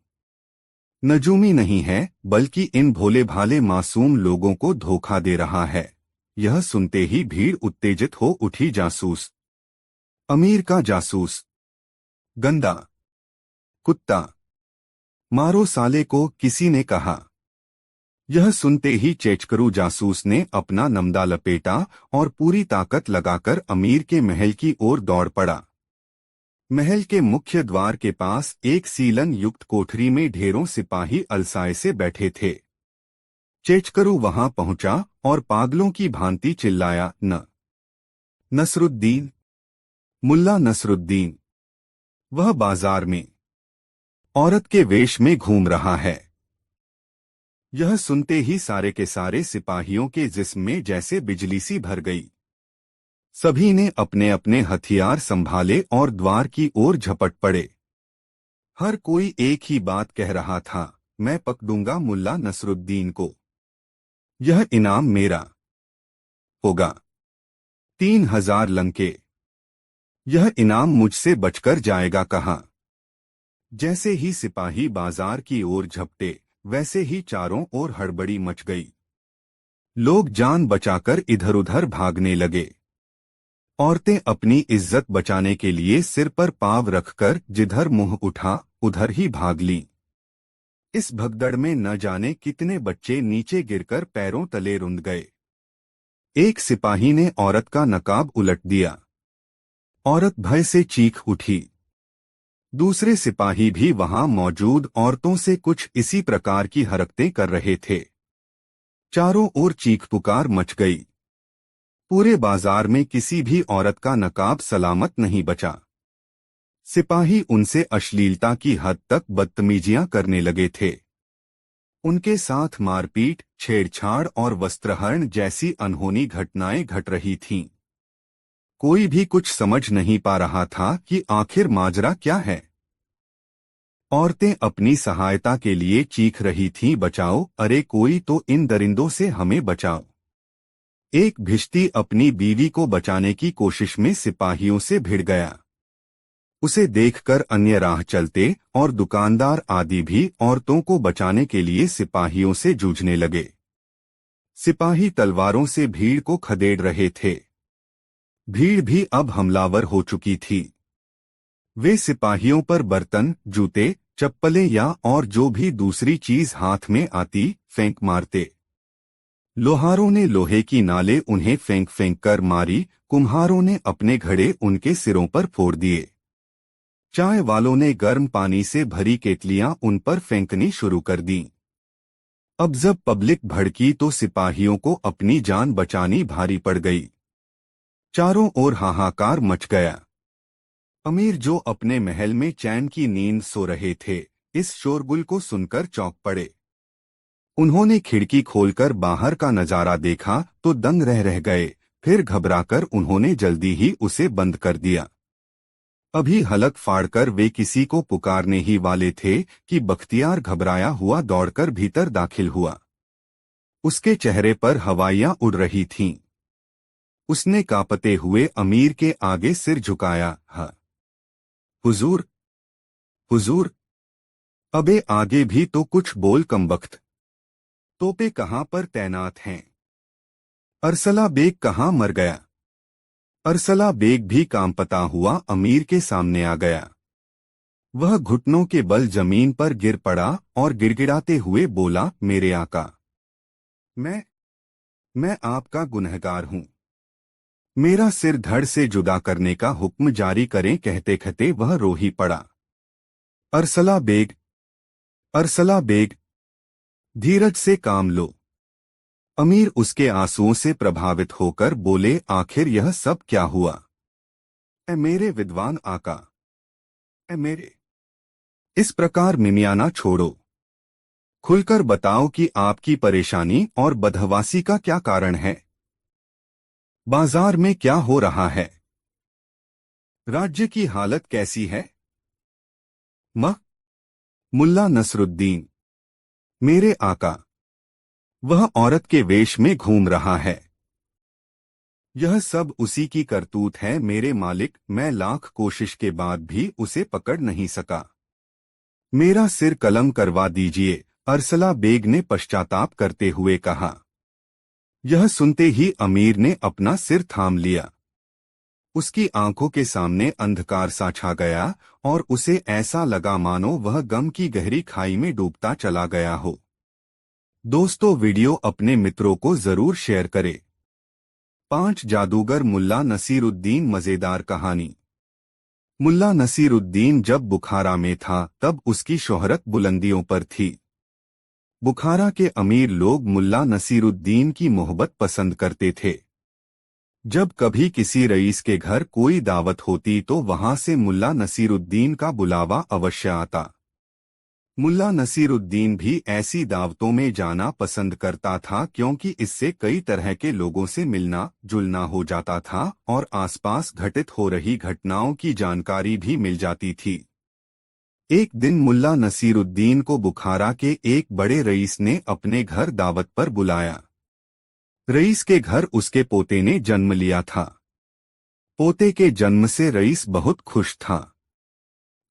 नजूमी नहीं है, बल्कि इन भोले भाले मासूम लोगों को धोखा दे रहा है। यह सुनते ही भीड़ उत्तेजित हो उठी। जासूस, अमीर का जासूस, गंदा कुत्ता, मारो साले को, किसी ने कहा। यह सुनते ही चेचकरू जासूस ने अपना नमदा लपेटा और पूरी ताकत लगाकर अमीर के महल की ओर दौड़ पड़ा। महल के मुख्य द्वार के पास एक सीलन युक्त कोठरी में ढेरों सिपाही अलसाए से बैठे थे। चेचकरू वहां पहुंचा और पागलों की भांति चिल्लाया, न नसरुद्दीन, मुल्ला नसरुद्दीन। वह बाजार में औरत के वेश में घूम रहा है। यह सुनते ही सारे के सारे सिपाहियों के जिस्म में जैसे बिजली सी भर गई। सभी ने अपने अपने हथियार संभाले और द्वार की ओर झपट पड़े। हर कोई एक ही बात कह रहा था, मैं पकड़ूंगा मुल्ला नसरुद्दीन को। यह इनाम मेरा होगा। 3000 लंके। यह इनाम मुझसे बचकर जाएगा कहाँ? जैसे ही सिपाही बाजार की ओर झपटे, वैसे ही चारों ओर हड़बड़ी मच गई। लोग जान बचाकर इधर उधर भागने लगे। औरतें अपनी इज्जत बचाने के लिए सिर पर पाँव रखकर जिधर मुंह उठा उधर ही भाग लीं। इस भगदड़ में न जाने कितने बच्चे नीचे गिरकर पैरों तले रुंध गए। एक सिपाही ने औरत का नकाब उलट दिया। औरत भय से चीख उठी। दूसरे सिपाही भी वहां मौजूद औरतों से कुछ इसी प्रकार की हरकतें कर रहे थे। चारों ओर चीख पुकार मच गई। पूरे बाजार में किसी भी औरत का नकाब सलामत नहीं बचा। सिपाही उनसे अश्लीलता की हद तक बदतमीजियां करने लगे थे। उनके साथ मारपीट, छेड़छाड़ और वस्त्रहरण जैसी अनहोनी घटनाएं घट रही थीं। कोई भी कुछ समझ नहीं पा रहा था कि आखिर माजरा क्या है। औरतें अपनी सहायता के लिए चीख रही थीं, बचाओ, अरे कोई तो इन दरिंदों से हमें बचाओ। एक भिश्ती अपनी बीवी को बचाने की कोशिश में सिपाहियों से भिड़ गया। उसे देखकर अन्य राह चलते और दुकानदार आदि भी औरतों को बचाने के लिए सिपाहियों से जूझने लगे। सिपाही तलवारों से भीड़ को खदेड़ रहे थे। भीड़ भी अब हमलावर हो चुकी थी। वे सिपाहियों पर बर्तन, जूते, चप्पलें या और जो भी दूसरी चीज हाथ में आती फेंक मारते। लोहारों ने लोहे की नाले उन्हें फेंक फेंक कर मारी। कुम्हारों ने अपने घड़े उनके सिरों पर फोड़ दिए। चाय वालों ने गर्म पानी से भरी केतलियां उन पर फेंकनी शुरू कर दी। अब जब पब्लिक भड़की तो सिपाहियों को अपनी जान बचानी भारी पड़ गई। चारों ओर हाहाकार मच गया। अमीर जो अपने महल में चैन की नींद सो रहे थे, इस शोरगुल को सुनकर चौंक पड़े। उन्होंने खिड़की खोलकर बाहर का नजारा देखा तो दंग रह गए। फिर घबराकर उन्होंने जल्दी ही उसे बंद कर दिया। अभी हलक फाड़कर वे किसी को पुकारने ही वाले थे कि बख्तियार घबराया हुआ दौड़कर भीतर दाखिल हुआ। उसके चेहरे पर हवाइयां उड़ रही थीं। उसने कांपते हुए अमीर के आगे सिर झुकाया। हाँ हुजूर, हुजूर। अबे आगे भी तो कुछ बोल कमबख्त। तोपे कहाँ पर तैनात हैं? अरसला बेग कहाँ मर गया? अरसला बेग भी कांपता हुआ अमीर के सामने आ गया। वह घुटनों के बल जमीन पर गिर पड़ा और गिड़गिड़ाते हुए बोला, मेरे आका, मैं मैं आपका गुनहगार हूँ। मेरा सिर धड़ से जुदा करने का हुक्म जारी करें। कहते कहते वह रो ही पड़ा। अरसला बेग, अरसला बेग, धीरज से काम लो। अमीर उसके आंसुओं से प्रभावित होकर बोले, आखिर यह सब क्या हुआ? ए मेरे विद्वान आका, ए मेरे, इस प्रकार मिमियाना छोड़ो। खुलकर बताओ कि आपकी परेशानी और बदहवासी का क्या कारण है। बाजार में क्या हो रहा है? राज्य की हालत कैसी है? म मुल्ला नसरुद्दीन, मेरे आका, वह औरत के वेश में घूम रहा है। यह सब उसी की करतूत है मेरे मालिक। मैं लाख कोशिश के बाद भी उसे पकड़ नहीं सका। मेरा सिर कलम करवा दीजिए, अरसला बेग ने पश्चाताप करते हुए कहा। यह सुनते ही अमीर ने अपना सिर थाम लिया। उसकी आंखों के सामने अंधकार सा छा गया और उसे ऐसा लगा मानो वह गम की गहरी खाई में डूबता चला गया हो। दोस्तों, वीडियो अपने मित्रों को जरूर शेयर करें। 5 जादूगर मुल्ला नसीरुद्दीन। मजेदार कहानी। मुल्ला नसीरुद्दीन जब बुखारा में था तब उसकी शोहरत बुलंदियों पर थी। बुखारा के अमीर लोग मुल्ला नसीरुद्दीन की मोहब्बत पसंद करते थे। जब कभी किसी रईस के घर कोई दावत होती तो वहां से मुल्ला नसीरुद्दीन का बुलावा अवश्य आता। मुल्ला नसीरुद्दीन भी ऐसी दावतों में जाना पसंद करता था क्योंकि इससे कई तरह के लोगों से मिलना जुलना हो जाता था और आसपास घटित हो रही घटनाओं की जानकारी भी मिल जाती थी। एक दिन मुल्ला नसीरुद्दीन को बुखारा के एक बड़े रईस ने अपने घर दावत पर बुलाया। रईस के घर उसके पोते ने जन्म लिया था। पोते के जन्म से रईस बहुत खुश था।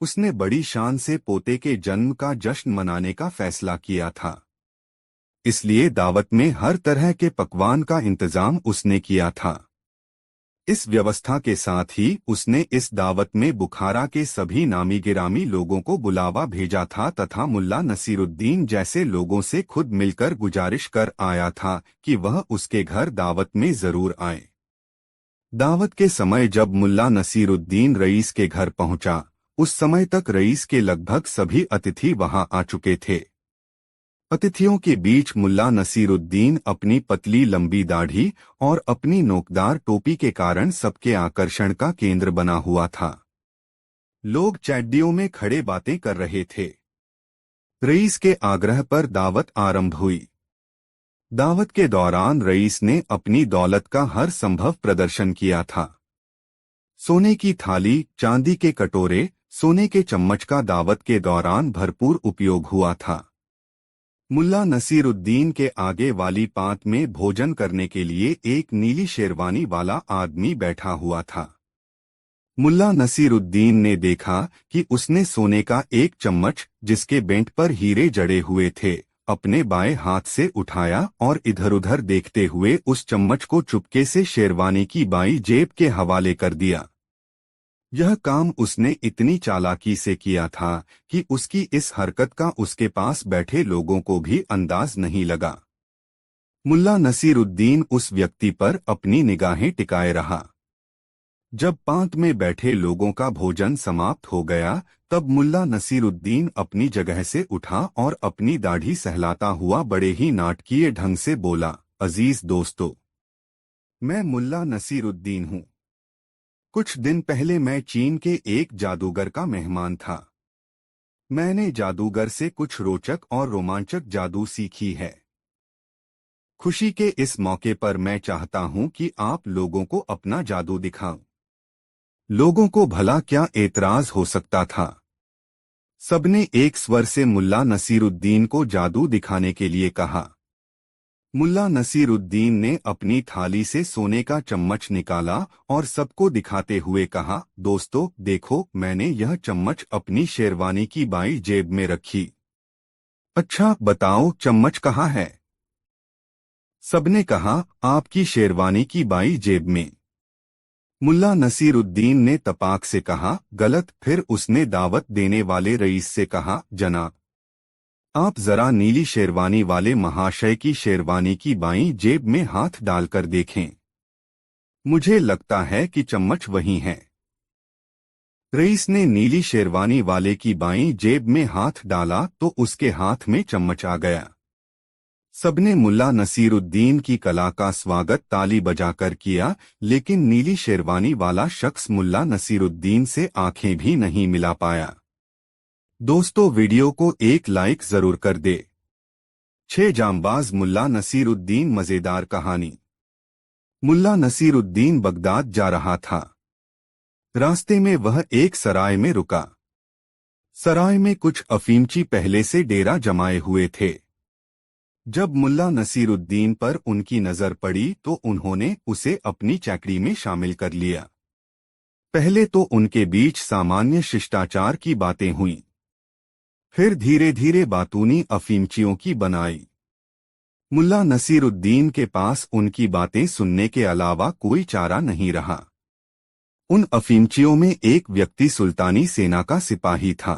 उसने बड़ी शान से पोते के जन्म का जश्न मनाने का फैसला किया था। इसलिए दावत में हर तरह के पकवान का इंतजाम उसने किया था। इस व्यवस्था के साथ ही उसने इस दावत में बुखारा के सभी नामी गिरामी लोगों को बुलावा भेजा था तथा मुल्ला नसीरुद्दीन जैसे लोगों से खुद मिलकर गुजारिश कर आया था कि वह उसके घर दावत में जरूर आए। दावत के समय जब मुल्ला नसीरुद्दीन रईस के घर पहुंचा, उस समय तक रईस के लगभग सभी अतिथि वहां आ चुके थे। अतिथियों के बीच मुल्ला नसीरुद्दीन अपनी पतली लंबी दाढ़ी और अपनी नोकदार टोपी के कारण सबके आकर्षण का केंद्र बना हुआ था। लोग चैड्डियों में खड़े बातें कर रहे थे। रईस के आग्रह पर दावत आरंभ हुई। दावत के दौरान रईस ने अपनी दौलत का हर संभव प्रदर्शन किया था। सोने की थाली, चांदी के कटोरे, सोने के चम्मच का दावत के दौरान भरपूर उपयोग हुआ था। मुल्ला नसीरुद्दीन के आगे वाली पांत में भोजन करने के लिए एक नीली शेरवानी वाला आदमी बैठा हुआ था। मुल्ला नसीरुद्दीन ने देखा कि उसने सोने का एक चम्मच, जिसके बेंट पर हीरे जड़े हुए थे, अपने बाएं हाथ से उठाया और इधर-उधर देखते हुए उस चम्मच को चुपके से शेरवानी की बाईं जेब के हवाले कर दिया। यह काम उसने इतनी चालाकी से किया था कि उसकी इस हरकत का उसके पास बैठे लोगों को भी अंदाज नहीं लगा। मुल्ला नसीरुद्दीन उस व्यक्ति पर अपनी निगाहें टिकाए रहा। जब पांत में बैठे लोगों का भोजन समाप्त हो गया, तब मुल्ला नसीरुद्दीन अपनी जगह से उठा और अपनी दाढ़ी सहलाता हुआ बड़े ही नाटकीय ढंग से बोला, अजीज दोस्तों, मैं मुल्ला नसीरुद्दीन हूँ। कुछ दिन पहले मैं चीन के एक जादूगर का मेहमान था। मैंने जादूगर से कुछ रोचक और रोमांचक जादू सीखी है। खुशी के इस मौके पर मैं चाहता हूं कि आप लोगों को अपना जादू दिखाऊं। लोगों को भला क्या एतराज हो सकता था। सबने एक स्वर से मुल्ला नसीरुद्दीन को जादू दिखाने के लिए कहा। मुल्ला नसीरुद्दीन ने अपनी थाली से सोने का चम्मच निकाला और सबको दिखाते हुए कहा, दोस्तों देखो, मैंने यह चम्मच अपनी शेरवानी की बाईं जेब में रखी। अच्छा बताओ, चम्मच कहाँ है? सबने कहा, आपकी शेरवानी की बाईं जेब में। मुल्ला नसीरुद्दीन ने तपाक से कहा, गलत। फिर उसने दावत देने वाले रईस से कहा, जनाब, आप जरा नीली शेरवानी वाले महाशय की शेरवानी की बाईं जेब में हाथ डालकर देखें। मुझे लगता है कि चम्मच वही है। रईस ने नीली शेरवानी वाले की बाईं जेब में हाथ डाला तो उसके हाथ में चम्मच आ गया। सबने मुल्ला नसीरुद्दीन की कला का स्वागत ताली बजाकर किया, लेकिन नीली शेरवानी वाला शख्स मुल्ला नसीरुद्दीन से आंखें भी नहीं मिला पाया। दोस्तों, वीडियो को एक लाइक जरूर कर दे। 6 जांबाज मुल्ला नसीरुद्दीन मजेदार कहानी। मुल्ला नसीरुद्दीन बगदाद जा रहा था। रास्ते में वह एक सराय में रुका। सराय में कुछ अफीमची पहले से डेरा जमाए हुए थे। जब मुल्ला नसीरुद्दीन पर उनकी नजर पड़ी तो उन्होंने उसे अपनी चैकड़ी में शामिल कर लिया। पहले तो उनके बीच सामान्य शिष्टाचार की बातें हुईं। फिर धीरे धीरे बातूनी अफीमचियों की बनाई। मुल्ला नसीरुद्दीन के पास उनकी बातें सुनने के अलावा कोई चारा नहीं रहा। उन अफीमचियों में एक व्यक्ति सुल्तानी सेना का सिपाही था।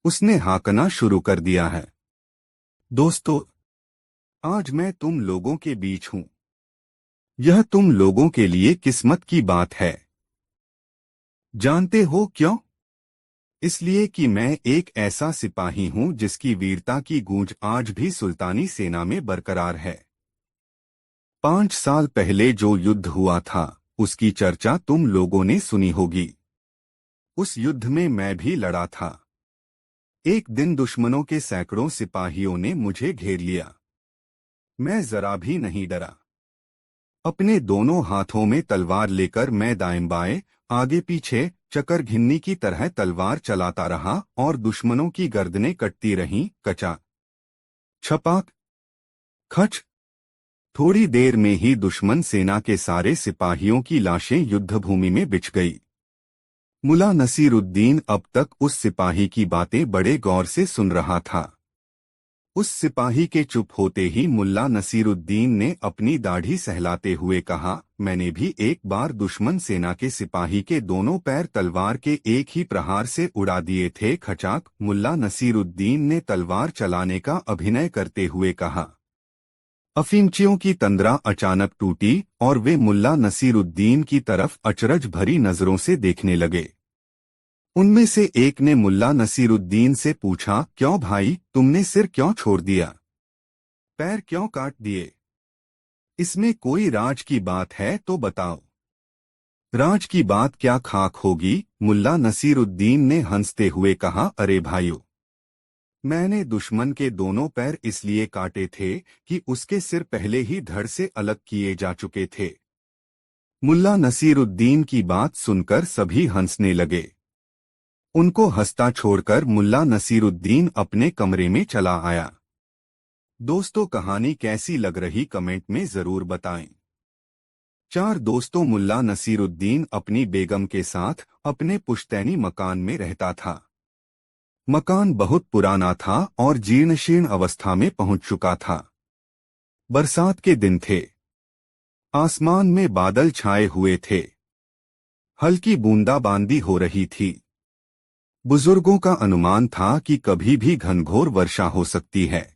उसने हाकना शुरू कर दिया है। दोस्तों, आज मैं तुम लोगों के बीच हूं। यह तुम लोगों के लिए किस्मत की बात है। जानते हो क्यों? इसलिए कि मैं एक ऐसा सिपाही हूं जिसकी वीरता की गूंज आज भी सुल्तानी सेना में बरकरार है। 5 साल पहले जो युद्ध हुआ था उसकी चर्चा तुम लोगों ने सुनी होगी। उस युद्ध में मैं भी लड़ा था। एक दिन दुश्मनों के सैकड़ों सिपाहियों ने मुझे घेर लिया। मैं जरा भी नहीं डरा। अपने दोनों हाथों में तलवार लेकर मैं दाएं बाएं, आगे पीछे चकर घिन्नी की तरह तलवार चलाता रहा और दुश्मनों की गर्दनें कटती रहीं। कचा छपाक खच। थोड़ी देर में ही दुश्मन सेना के सारे सिपाहियों की लाशें युद्धभूमि में बिछ गई। मुल्ला नसीरुद्दीन अब तक उस सिपाही की बातें बड़े गौर से सुन रहा था। उस सिपाही के चुप होते ही मुल्ला नसीरुद्दीन ने अपनी दाढ़ी सहलाते हुए कहा, मैंने भी एक बार दुश्मन सेना के सिपाही के दोनों पैर तलवार के एक ही प्रहार से उड़ा दिए थे। खचाक। मुल्ला नसीरुद्दीन ने तलवार चलाने का अभिनय करते हुए कहा। अफीमचियों की तंद्रा अचानक टूटी और वे मुल्ला नसीरुद्दीन की तरफ अचरज भरी नजरों से देखने लगे। उनमें से एक ने मुल्ला नसीरुद्दीन से पूछा, क्यों भाई, तुमने सिर क्यों छोड़ दिया? पैर क्यों काट दिए? इसमें कोई राज की बात है तो बताओ। राज की बात क्या खाक होगी? मुल्ला नसीरुद्दीन ने हंसते हुए कहा, अरे भाइयों, मैंने दुश्मन के दोनों पैर इसलिए काटे थे कि उसके सिर पहले ही धड़ से अलग किए जा चुके थे। मुल्ला नसीरुद्दीन की बात सुनकर सभी हंसने लगे। उनको हंसता छोड़कर मुल्ला नसीरुद्दीन अपने कमरे में चला आया। दोस्तों, कहानी कैसी लग रही कमेंट में जरूर बताएं। 4 दोस्तों मुल्ला नसीरुद्दीन अपनी बेगम के साथ अपने पुश्तैनी मकान में रहता था। मकान बहुत पुराना था और जीर्णशीर्ण अवस्था में पहुंच चुका था। बरसात के दिन थे। आसमान में बादल छाए हुए थे। हल्की बूंदाबांदी हो रही थी। बुजुर्गों का अनुमान था कि कभी भी घनघोर वर्षा हो सकती है।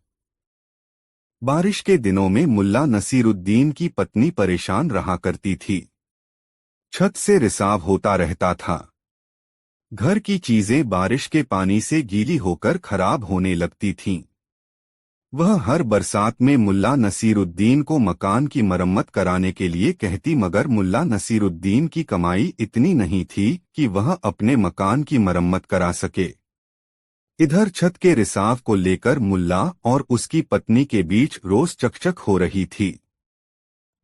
बारिश के दिनों में मुल्ला नसीरुद्दीन की पत्नी परेशान रहा करती थी। छत से रिसाव होता रहता था। घर की चीजें बारिश के पानी से गीली होकर खराब होने लगती थीं। वह हर बरसात में मुल्ला नसीरुद्दीन को मकान की मरम्मत कराने के लिए कहती, मगर मुल्ला नसीरुद्दीन की कमाई इतनी नहीं थी कि वह अपने मकान की मरम्मत करा सके। इधर छत के रिसाव को लेकर मुल्ला और उसकी पत्नी के बीच रोज चकचक हो रही थी।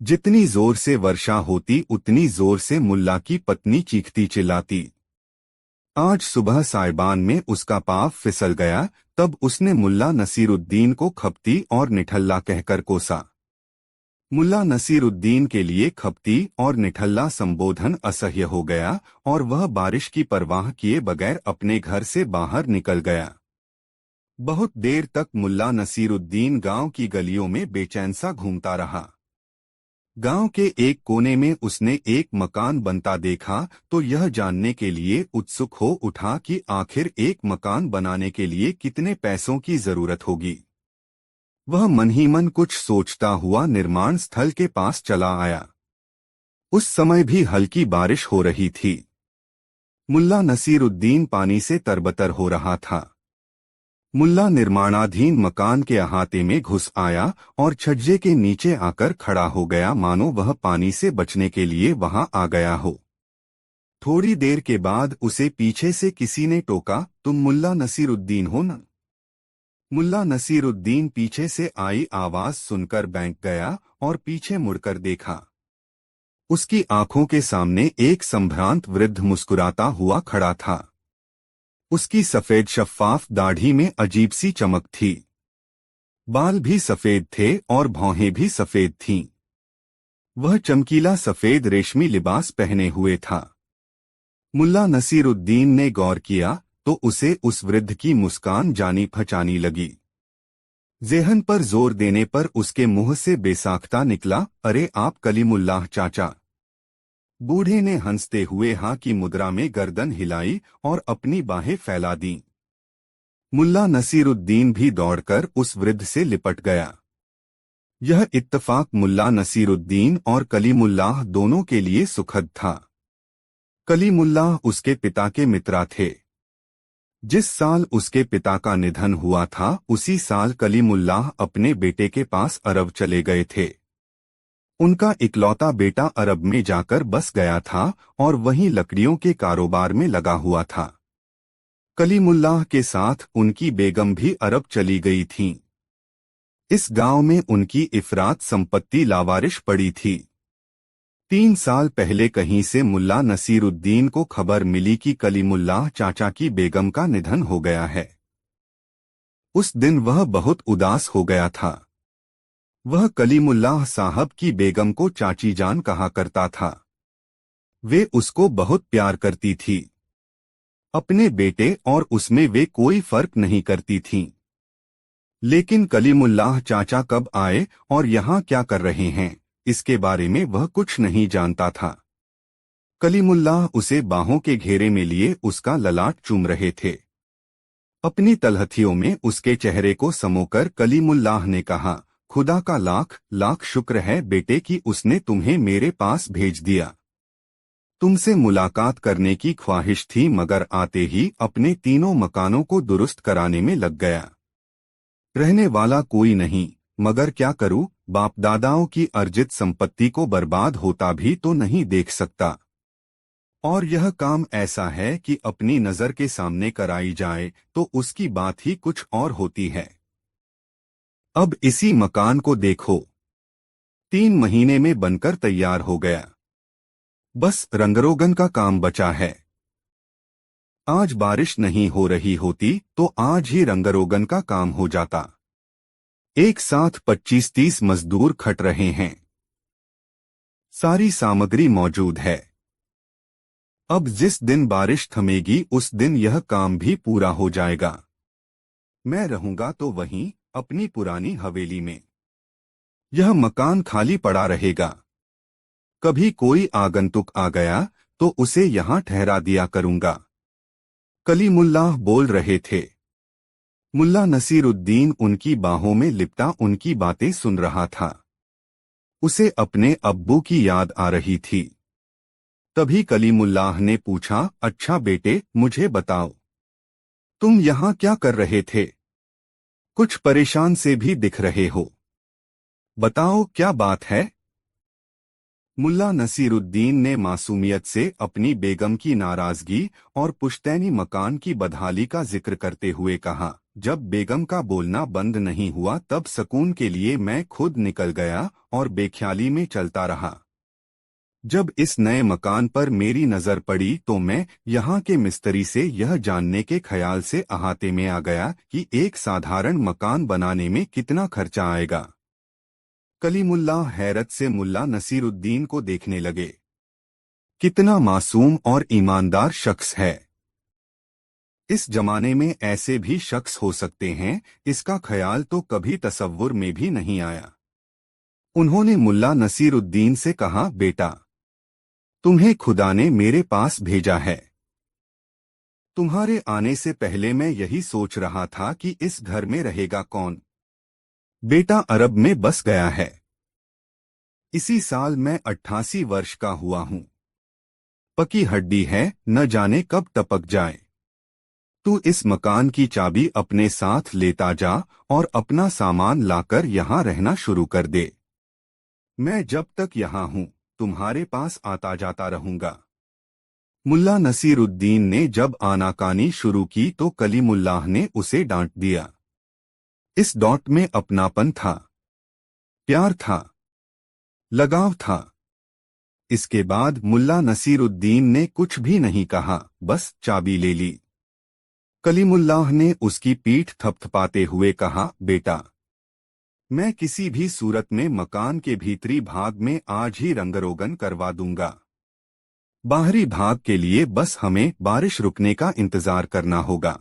जितनी जोर से वर्षा होती उतनी जोर से मुल्ला की पत्नी चीखती चिल्लाती। आज सुबह साइबान में उसका पाँव फिसल गया, तब उसने मुल्ला नसीरुद्दीन को खपती और निठल्ला कहकर कोसा। मुल्ला नसीरुद्दीन के लिए खपती और निठल्ला संबोधन असह्य हो गया और वह बारिश की परवाह किए बगैर अपने घर से बाहर निकल गया। बहुत देर तक मुल्ला नसीरुद्दीन गांव की गलियों में बेचैन सा घूमता रहा। गांव के एक कोने में उसने एक मकान बनता देखा तो यह जानने के लिए उत्सुक हो उठा कि आखिर एक मकान बनाने के लिए कितने पैसों की जरूरत होगी। वह मन ही मन कुछ सोचता हुआ निर्माण स्थल के पास चला आया। उस समय भी हल्की बारिश हो रही थी। मुल्ला नसीरुद्दीन पानी से तरबतर हो रहा था। मुल्ला निर्माणाधीन मकान के अहाते में घुस आया और छज्जे के नीचे आकर खड़ा हो गया, मानो वह पानी से बचने के लिए वहां आ गया हो। थोड़ी देर के बाद उसे पीछे से किसी ने टोका, तुम मुल्ला नसीरुद्दीन हो न? मुल्ला नसीरुद्दीन पीछे से आई आवाज सुनकर बैंक गया और पीछे मुड़कर देखा। उसकी आंखों के सामने एक संभ्रांत वृद्ध मुस्कुराता हुआ खड़ा था। उसकी सफेद शफ्फाफ दाढ़ी में अजीब सी चमक थी। बाल भी सफेद थे और भौहें भी सफेद थीं। वह चमकीला सफेद रेशमी लिबास पहने हुए था। मुल्ला नसीरुद्दीन ने गौर किया तो उसे उस वृद्ध की मुस्कान जानी पहचानी लगी। ज़ेहन पर जोर देने पर उसके मुंह से बेसाख्ता निकला, अरे आप कलीमुल्लाह चाचा। बूढ़े ने हंसते हुए हाँ की मुद्रा में गर्दन हिलाई और अपनी बाहें फैला दीं। मुल्ला नसीरुद्दीन भी दौड़कर उस वृद्ध से लिपट गया। यह इत्तफाक मुल्ला नसीरुद्दीन और कलीमुल्लाह दोनों के लिए सुखद था। कलीमुल्लाह उसके पिता के मित्र थे। जिस साल उसके पिता का निधन हुआ था उसी साल कलीमुल्लाह अपने बेटे के पास अरब चले गए थे। उनका इकलौता बेटा अरब में जाकर बस गया था और वहीं लकड़ियों के कारोबार में लगा हुआ था। कलीमुल्लाह के साथ उनकी बेगम भी अरब चली गई थीं। इस गांव में उनकी इफरात संपत्ति लावारिश पड़ी थी। 3 साल पहले कहीं से मुल्ला नसीरुद्दीन को खबर मिली कि कलीमुल्लाह चाचा की बेगम का निधन हो गया है। उस दिन वह बहुत उदास हो गया था। वह कलीमुल्लाह साहब की बेगम को चाची जान कहा करता था। वे उसको बहुत प्यार करती थी। अपने बेटे और उसमें वे कोई फर्क नहीं करती थीं। लेकिन कलीमुल्लाह चाचा कब आए और यहाँ क्या कर रहे हैं, इसके बारे में वह कुछ नहीं जानता था। कलीमुल्लाह उसे बाहों के घेरे में लिए उसका ललाट चूम रहे थे। अपनी तलहथियों में उसके चेहरे को समोकर कलीमुल्लाह ने कहा, खुदा का लाख लाख शुक्र है बेटे कि उसने तुम्हें मेरे पास भेज दिया। तुमसे मुलाकात करने की ख्वाहिश थी मगर आते ही अपने तीनों मकानों को दुरुस्त कराने में लग गया। रहने वाला कोई नहीं, मगर क्या करूं, बाप दादाओं की अर्जित संपत्ति को बर्बाद होता भी तो नहीं देख सकता। और यह काम ऐसा है कि अपनी नजर के सामने कराई जाए तो उसकी बात ही कुछ और होती है। अब इसी मकान को देखो, 3 महीने में बनकर तैयार हो गया। बस रंगरोगन का काम बचा है। आज बारिश नहीं हो रही होती तो आज ही रंगरोगन का काम हो जाता। एक साथ 25-30 मजदूर खट रहे हैं। सारी सामग्री मौजूद है। अब जिस दिन बारिश थमेगी उस दिन यह काम भी पूरा हो जाएगा। मैं रहूंगा तो वहीं अपनी पुरानी हवेली में। यह मकान खाली पड़ा रहेगा। कभी कोई आगंतुक आ गया तो उसे यहाँ ठहरा दिया करूंगा। कलीमुल्लाह बोल रहे थे। मुल्ला नसीरुद्दीन उनकी बाहों में लिपटा उनकी बातें सुन रहा था। उसे अपने अब्बू की याद आ रही थी। तभी कलीमुल्लाह ने पूछा, अच्छा बेटे मुझे बताओ, तुम यहाँ क्या कर रहे थे? कुछ परेशान से भी दिख रहे हो। बताओ क्या बात है? मुल्ला नसीरुद्दीन ने मासूमियत से अपनी बेगम की नाराजगी और पुश्तैनी मकान की बदहाली का जिक्र करते हुए कहा, जब बेगम का बोलना बंद नहीं हुआ तब सुकून के लिए मैं खुद निकल गया और बेख्याली में चलता रहा। जब इस नए मकान पर मेरी नजर पड़ी तो मैं यहाँ के मिस्त्री से यह जानने के ख्याल से अहाते में आ गया कि एक साधारण मकान बनाने में कितना खर्चा आएगा। कलीमुल्लाह हैरत से मुल्ला नसीरुद्दीन को देखने लगे। कितना मासूम और ईमानदार शख्स है। इस जमाने में ऐसे भी शख्स हो सकते हैं, इसका ख्याल तो कभी तसव्वुर में भी नहीं आया। उन्होंने मुल्ला नसीरुद्दीन से कहा, बेटा, तुम्हें खुदा ने मेरे पास भेजा है। तुम्हारे आने से पहले मैं यही सोच रहा था कि इस घर में रहेगा कौन। बेटा अरब में बस गया है। इसी साल मैं 88 वर्ष का हुआ हूं। पकी हड्डी है, न जाने कब टपक जाए। तू इस मकान की चाबी अपने साथ लेता जा और अपना सामान लाकर यहाँ रहना शुरू कर दे। मैं जब तक यहाँ हूँ तुम्हारे पास आता जाता रहूंगा। मुल्ला नसीरुद्दीन ने जब आनाकानी शुरू की तो कलीमुल्लाह ने उसे डांट दिया। इस डॉट में अपनापन था, प्यार था, लगाव था। इसके बाद मुल्ला नसीरुद्दीन ने कुछ भी नहीं कहा, बस चाबी ले ली। कलीमुल्लाह ने उसकी पीठ थपथपाते हुए कहा, बेटा, मैं किसी भी सूरत में मकान के भीतरी भाग में आज ही रंगरोगन करवा दूंगा। बाहरी भाग के लिए बस हमें बारिश रुकने का इंतजार करना होगा।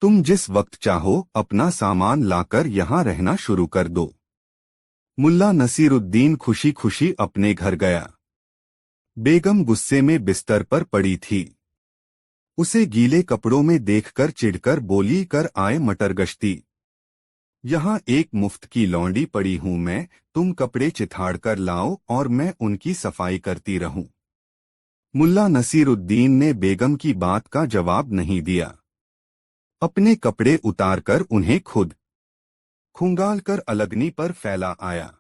तुम जिस वक्त चाहो अपना सामान लाकर यहाँ रहना शुरू कर दो। मुल्ला नसीरुद्दीन खुशी खुशी अपने घर गया। बेगम गुस्से में बिस्तर पर पड़ी थी। उसे गीले कपड़ों में देखकर चिढ़कर बोली, कर आए मटर गश्ती। यहाँ एक मुफ्त की लौंडी पड़ी हूँ मैं, तुम कपड़े चिथाड़ कर लाओ और मैं उनकी सफाई करती रहूं। मुल्ला नसीरुद्दीन ने बेगम की बात का जवाब नहीं दिया। अपने कपड़े उतारकर उन्हें खुद खंगाल कर अलगनी पर फैला आया।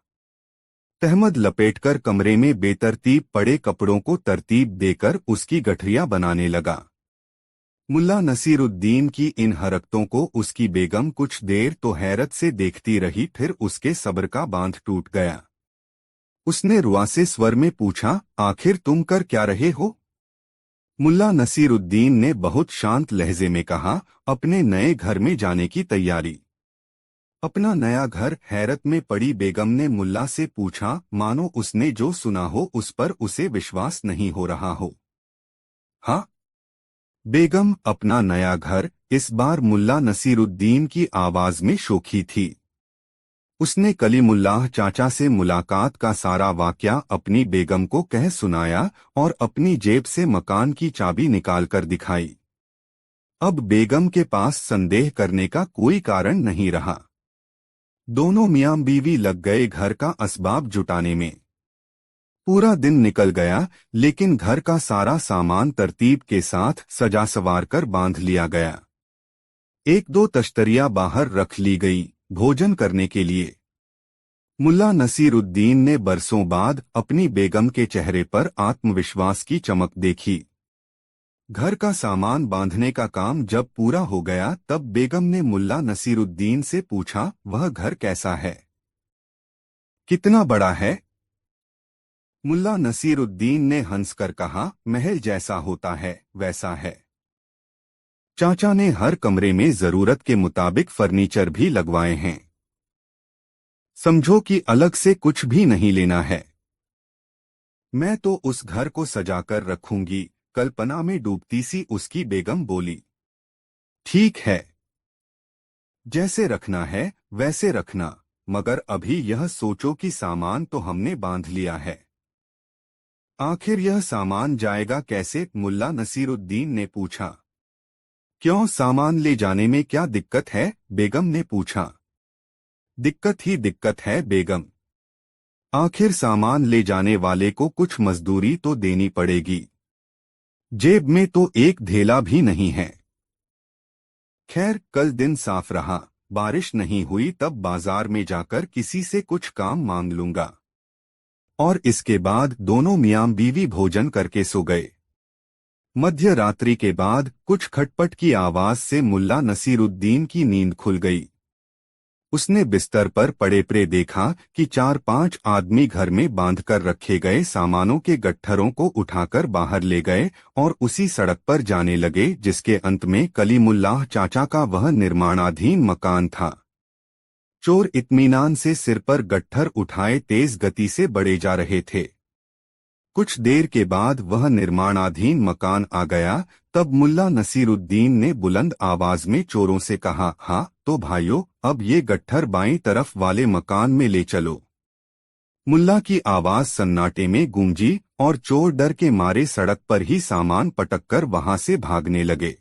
तहमद लपेटकर कमरे में बेतरतीब पड़े कपड़ों को तरतीब देकर उसकी गठरियां बनाने लगा। मुल्ला नसीरुद्दीन की इन हरकतों को उसकी बेगम कुछ देर तो हैरत से देखती रही, फिर उसके सब्र का बांध टूट गया। उसने रुआसे स्वर में पूछा, आखिर तुम कर क्या रहे हो? मुल्ला नसीरुद्दीन ने बहुत शांत लहजे में कहा, अपने नए घर में जाने की तैयारी। अपना नया घर? हैरत में पड़ी बेगम ने मुल्ला से पूछा, मानो उसने जो सुना हो उस पर उसे विश्वास नहीं हो रहा हो। हाँ बेगम, अपना नया घर। इस बार मुल्ला नसीरुद्दीन की आवाज में शोखी थी। उसने कलीमुल्लाह चाचा से मुलाकात का सारा वाकया अपनी बेगम को कह सुनाया और अपनी जेब से मकान की चाबी निकालकर दिखाई। अब बेगम के पास संदेह करने का कोई कारण नहीं रहा। दोनों मियां बीवी लग गए घर का असबाब जुटाने में। पूरा दिन निकल गया, लेकिन घर का सारा सामान तरतीब के साथ सजा सवार कर बांध लिया गया। एक दो तश्तरियां बाहर रख ली गई भोजन करने के लिए। मुल्ला नसीरुद्दीन ने बरसों बाद अपनी बेगम के चेहरे पर आत्मविश्वास की चमक देखी। घर का सामान बांधने का काम जब पूरा हो गया तब बेगम ने मुल्ला नसीरुद्दीन से पूछा, वह घर कैसा है? कितना बड़ा है? मुल्ला नसीरुद्दीन ने हंसकर कहा, महल जैसा होता है वैसा है। चाचा ने हर कमरे में जरूरत के मुताबिक फर्नीचर भी लगवाए हैं। समझो कि अलग से कुछ भी नहीं लेना है। मैं तो उस घर को सजाकर रखूंगी, कल्पना में डूबती सी उसकी बेगम बोली। ठीक है, जैसे रखना है वैसे रखना, मगर अभी यह सोचो कि सामान तो हमने बांध लिया है। आखिर यह सामान जाएगा कैसे? मुल्ला नसीरुद्दीन ने पूछा। क्यों, सामान ले जाने में क्या दिक्कत है? बेगम ने पूछा। दिक्कत ही दिक्कत है बेगम। आखिर सामान ले जाने वाले को कुछ मजदूरी तो देनी पड़ेगी। जेब में तो एक धेला भी नहीं है। खैर, कल दिन साफ रहा, बारिश नहीं हुई तब बाजार में जाकर किसी से कुछ काम मांग लूंगा। और इसके बाद दोनों मियां बीवी भोजन करके सो गए। मध्य रात्रि के बाद कुछ खटपट की आवाज से मुल्ला नसीरुद्दीन की नींद खुल गई। उसने बिस्तर पर पड़े पड़े देखा कि 4-5 आदमी घर में बांधकर रखे गए सामानों के गट्ठरों को उठाकर बाहर ले गए और उसी सड़क पर जाने लगे जिसके अंत में कलीमुल्लाह चाचा का वह निर्माणाधीन मकान था। चोर इत्मीनान से सिर पर गट्ठर उठाए तेज गति से बढ़े जा रहे थे। कुछ देर के बाद वह निर्माणाधीन मकान आ गया। तब मुल्ला नसीरुद्दीन ने बुलंद आवाज में चोरों से कहा, हाँ तो भाइयों, अब ये गट्ठर बाईं तरफ वाले मकान में ले चलो। मुल्ला की आवाज सन्नाटे में गूंजी और चोर डर के मारे सड़क पर ही सामान पटककर वहां से भागने लगे।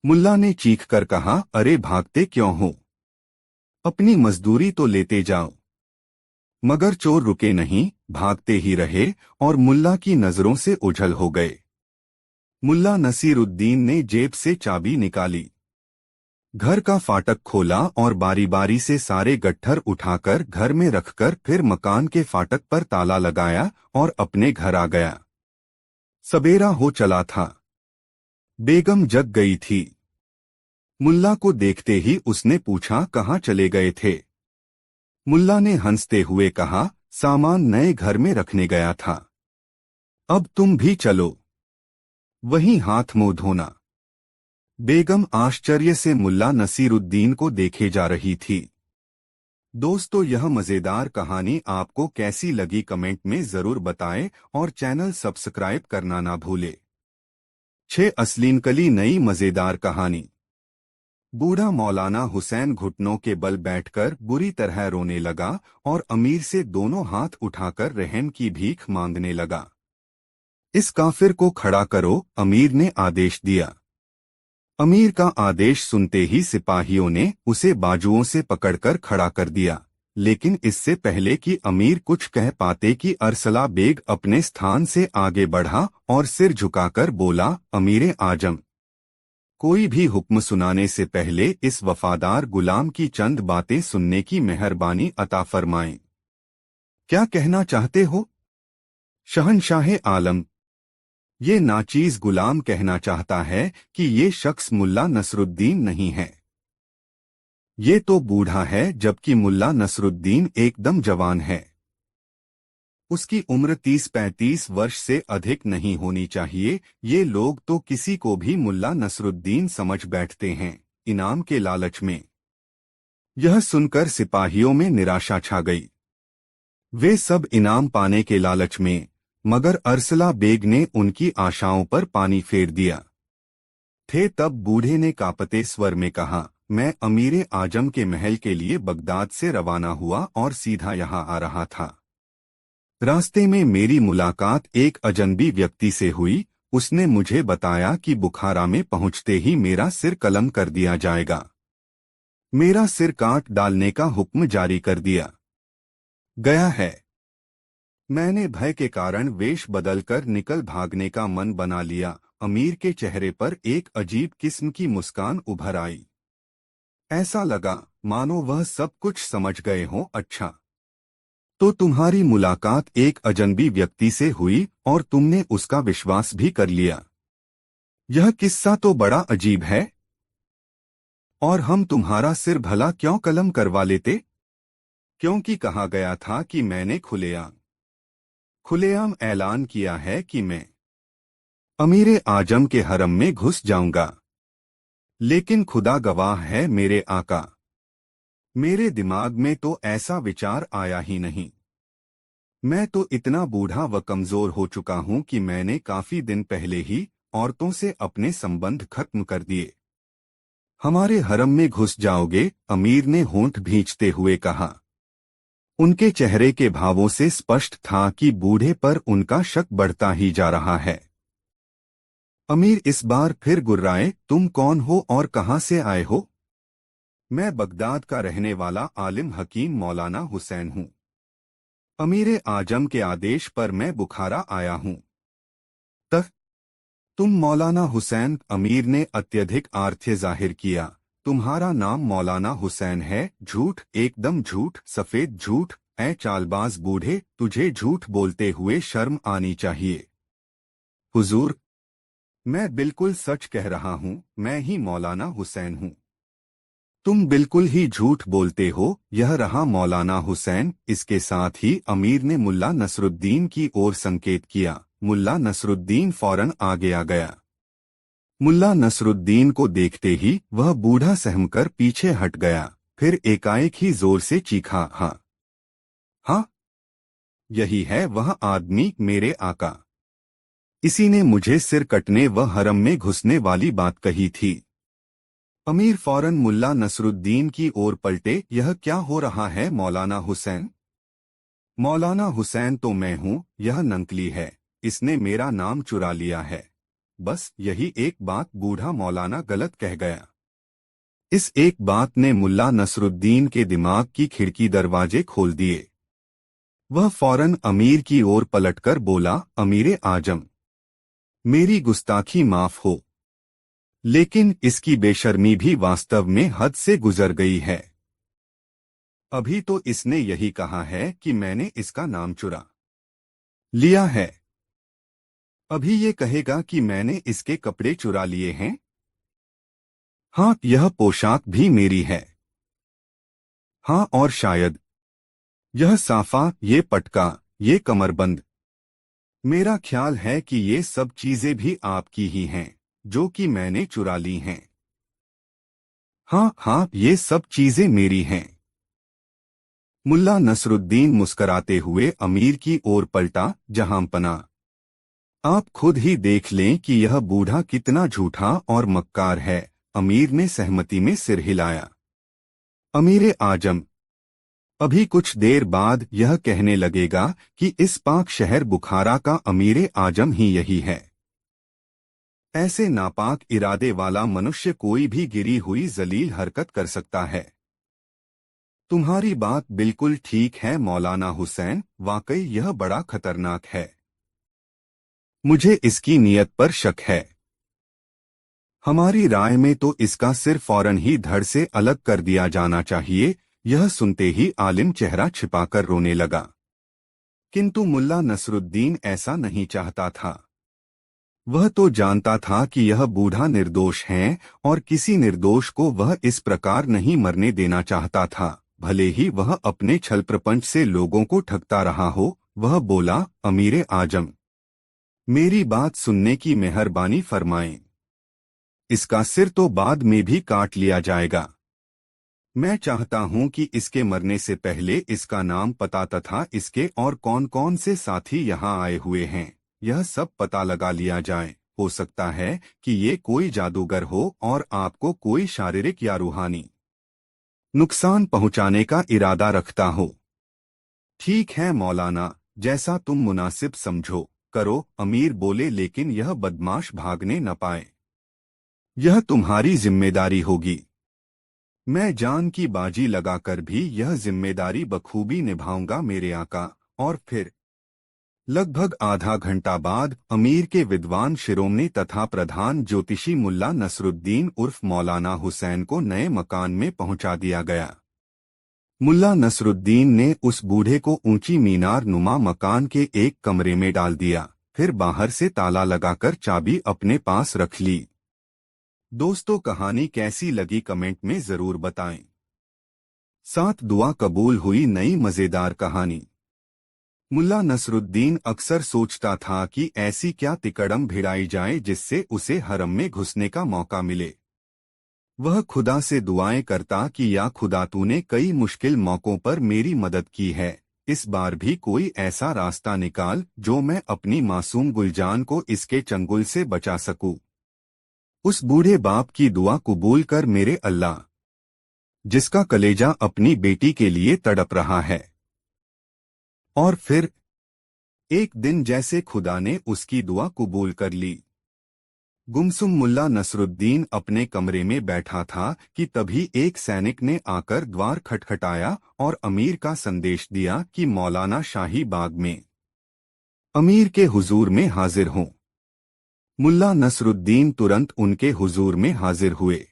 मुल्ला ने चीखकर कहा, अरे भागते क्यों हो? अपनी मजदूरी तो लेते जाओ। मगर चोर रुके नहीं, भागते ही रहे और मुल्ला की नजरों से ओझल हो गए। मुल्ला नसीरुद्दीन ने जेब से चाबी निकाली, घर का फाटक खोला और बारी बारी से सारे गट्ठर उठाकर घर में रखकर फिर मकान के फाटक पर ताला लगाया और अपने घर आ गया। सबेरा हो चला था। बेगम जग गई थी। मुल्ला को देखते ही उसने पूछा, कहाँ चले गए थे? मुल्ला ने हंसते हुए कहा, सामान नए घर में रखने गया था। अब तुम भी चलो, वहीं हाथ मुंह धोना। बेगम आश्चर्य से मुल्ला नसीरुद्दीन को देखे जा रही थी। दोस्तों, यह मजेदार कहानी आपको कैसी लगी कमेंट में जरूर बताएं और चैनल सब्सक्राइब करना ना भूले। 6 असलीनकली नई मजेदार कहानी। बूढ़ा मौलाना हुसैन घुटनों के बल बैठकर बुरी तरह रोने लगा और अमीर से दोनों हाथ उठाकर रहम की भीख मांगने लगा। इस काफिर को खड़ा करो, अमीर ने आदेश दिया। अमीर का आदेश सुनते ही सिपाहियों ने उसे बाजुओं से पकड़कर खड़ा कर दिया, लेकिन इससे पहले कि अमीर कुछ कह पाते कि अरसला बेग अपने स्थान से आगे बढ़ा और सिर झुकाकर बोला, अमीर आजम, कोई भी हुक्म सुनाने से पहले इस वफादार गुलाम की चंद बातें सुनने की मेहरबानी अता फरमाएं। क्या कहना चाहते हो? शहंशाह आलम, ये नाचीज गुलाम कहना चाहता है कि ये शख्स मुल्ला नसरुद्दीन नहीं है। ये तो बूढ़ा है, जबकि मुल्ला नसरुद्दीन एकदम जवान है। उसकी उम्र 30-35 वर्ष से अधिक नहीं होनी चाहिए। ये लोग तो किसी को भी मुल्ला नसरुद्दीन समझ बैठते हैं, इनाम के लालच में। यह सुनकर सिपाहियों में निराशा छा गई। वे सब इनाम पाने के लालच में, मगर अरसला बेग ने उनकी आशाओं पर पानी फेर दिया। तब बूढ़े ने कांपते स्वर में कहा, मैं अमीर आजम के महल के लिए बगदाद से रवाना हुआ और सीधा यहाँ आ रहा था। रास्ते में मेरी मुलाकात एक अजनबी व्यक्ति से हुई। उसने मुझे बताया कि बुखारा में पहुंचते ही मेरा सिर कलम कर दिया जाएगा। मेरा सिर काट डालने का हुक्म जारी कर दिया गया है। मैंने भय के कारण वेश बदलकर निकल भागने का मन बना लिया। अमीर के चेहरे पर एक अजीब किस्म की मुस्कान उभर आई। ऐसा लगा मानो वह सब कुछ समझ गए हों। अच्छा, तो तुम्हारी मुलाकात एक अजनबी व्यक्ति से हुई और तुमने उसका विश्वास भी कर लिया। यह किस्सा तो बड़ा अजीब है। और हम तुम्हारा सिर भला क्यों कलम करवा लेते? क्योंकि कहा गया था कि मैंने खुलेआम ऐलान किया है कि मैं अमीर आजम के हरम में घुस जाऊंगा। लेकिन खुदा गवाह है मेरे आका, मेरे दिमाग में तो ऐसा विचार आया ही नहीं। मैं तो इतना बूढ़ा व कमजोर हो चुका हूं कि मैंने काफी दिन पहले ही औरतों से अपने संबंध खत्म कर दिए। हमारे हरम में घुस जाओगे? अमीर ने होंठ भींचते हुए कहा। उनके चेहरे के भावों से स्पष्ट था कि बूढ़े पर उनका शक बढ़ता ही जा रहा है। अमीर इस बार फिर गुर्राए, तुम कौन हो और कहां से आए हो? मैं बगदाद का रहने वाला आलिम हकीम मौलाना हुसैन हूं। अमीर आजम के आदेश पर मैं बुखारा आया हूं। तुम मौलाना हुसैन? अमीर ने अत्यधिक आर्थ्य जाहिर किया। तुम्हारा नाम मौलाना हुसैन है? झूठ, एकदम झूठ, सफेद झूठ। ऐ चालबाज बूढ़े, तुझे झूठ बोलते हुए शर्म आनी चाहिए। हुजूर, मैं बिल्कुल सच कह रहा हूं, मैं ही मौलाना हुसैन हूं। तुम बिल्कुल ही झूठ बोलते हो। यह रहा मौलाना हुसैन। इसके साथ ही अमीर ने मुल्ला नसरुद्दीन की ओर संकेत किया। मुल्ला नसरुद्दीन फौरन आगे आ गया। मुल्ला नसरुद्दीन को देखते ही वह बूढ़ा सहमकर पीछे हट गया। फिर एकाएक ही जोर से चीखा, हाँ हाँ, यही है वह आदमी, मेरे आका। इसी ने मुझे सिर कटने व हरम में घुसने वाली बात कही थी। अमीर फौरन मुल्ला नसरुद्दीन की ओर पलटे। यह क्या हो रहा है मौलाना हुसैन? मौलाना हुसैन तो मैं हूँ, यह नंकली है, इसने मेरा नाम चुरा लिया है। बस यही एक बात बूढ़ा मौलाना गलत कह गया। इस एक बात ने मुल्ला नसरुद्दीन के दिमाग की खिड़की दरवाजे खोल दिए। वह फौरन अमीर की ओर पलटकर बोला, अमीरे आजम, मेरी गुस्ताखी माफ हो, लेकिन इसकी बेशर्मी भी वास्तव में हद से गुजर गई है। अभी तो इसने यही कहा है कि मैंने इसका नाम चुरा लिया है। अभी ये कहेगा कि मैंने इसके कपड़े चुरा लिए हैं। हाँ, यह पोशाक भी मेरी है। हाँ, और शायद यह साफा, ये पटका, ये कमरबंद। मेरा ख्याल है कि ये सब चीजें भी आपकी ही हैं, जो कि मैंने चुरा ली हैं। हाँ हाँ, ये सब चीजें मेरी हैं। मुल्ला नसरुद्दीन मुस्कराते हुए अमीर की ओर पलटा, जहांपना, आप खुद ही देख लें कि यह बूढ़ा कितना झूठा और मक्कार है। अमीर ने सहमति में सिर हिलाया। अमीरे आजम, अभी कुछ देर बाद यह कहने लगेगा कि इस पाक शहर बुखारा का अमीरे आजम ही यही है। ऐसे नापाक इरादे वाला मनुष्य कोई भी गिरी हुई जलील हरकत कर सकता है। तुम्हारी बात बिल्कुल ठीक है मौलाना हुसैन, वाकई यह बड़ा खतरनाक है। मुझे इसकी नीयत पर शक है। हमारी राय में तो इसका सिर फौरन ही धड़ से अलग कर दिया जाना चाहिए। यह सुनते ही आलिम चेहरा छिपाकर रोने लगा। किंतु मुल्ला नसरुद्दीन ऐसा नहीं चाहता था। वह तो जानता था कि यह बूढ़ा निर्दोष है और किसी निर्दोष को वह इस प्रकार नहीं मरने देना चाहता था, भले ही वह अपने छल प्रपंच से लोगों को ठगता रहा हो। वह बोला, अमीरे आजम, मेरी बात सुनने की मेहरबानी फरमाएं। इसका सिर तो बाद में भी काट लिया जाएगा। मैं चाहता हूं कि इसके मरने से पहले इसका नाम, पता तथा इसके और कौन कौन से साथी यहां आए हुए हैं, यह सब पता लगा लिया जाए। हो सकता है कि ये कोई जादूगर हो और आपको कोई शारीरिक या रूहानी नुकसान पहुंचाने का इरादा रखता हो। ठीक है मौलाना, जैसा तुम मुनासिब समझो करो, अमीर बोले, लेकिन यह बदमाश भागने न पाए। यह तुम्हारी जिम्मेदारी होगी। मैं जान की बाजी लगाकर भी यह जिम्मेदारी बखूबी निभाऊंगा मेरे आका। और फिर लगभग आधा घंटा बाद अमीर के विद्वान शिरोमणि तथा प्रधान ज्योतिषी मुल्ला नसरुद्दीन उर्फ मौलाना हुसैन को नए मकान में पहुंचा दिया गया। मुल्ला नसरुद्दीन ने उस बूढ़े को ऊंची मीनार नुमा मकान के एक कमरे में डाल दिया, फिर बाहर से ताला लगाकर चाबी अपने पास रख ली। दोस्तों, कहानी कैसी लगी कमेंट में जरूर बताएं। साथ दुआ कबूल हुई नई मजेदार कहानी। मुल्ला नसरुद्दीन अक्सर सोचता था कि ऐसी क्या तिकड़म भिड़ाई जाए जिससे उसे हरम में घुसने का मौका मिले। वह खुदा से दुआएं करता कि या खुदा, तूने कई मुश्किल मौकों पर मेरी मदद की है, इस बार भी कोई ऐसा रास्ता निकाल जो मैं अपनी मासूम गुलजान को इसके चंगुल से बचा सकूं। उस बूढ़े बाप की दुआ कबूल कर मेरे अल्लाह, जिसका कलेजा अपनी बेटी के लिए तड़प रहा है। और फिर एक दिन जैसे खुदा ने उसकी दुआ कबूल कर ली। गुमसुम मुल्ला नसरुद्दीन अपने कमरे में बैठा था कि तभी एक सैनिक ने आकर द्वार खटखटाया और अमीर का संदेश दिया कि मौलाना शाही बाग में अमीर के हुजूर में हाजिर हों। मुल्ला नसरुद्दीन तुरंत उनके हुजूर में हाजिर हुए।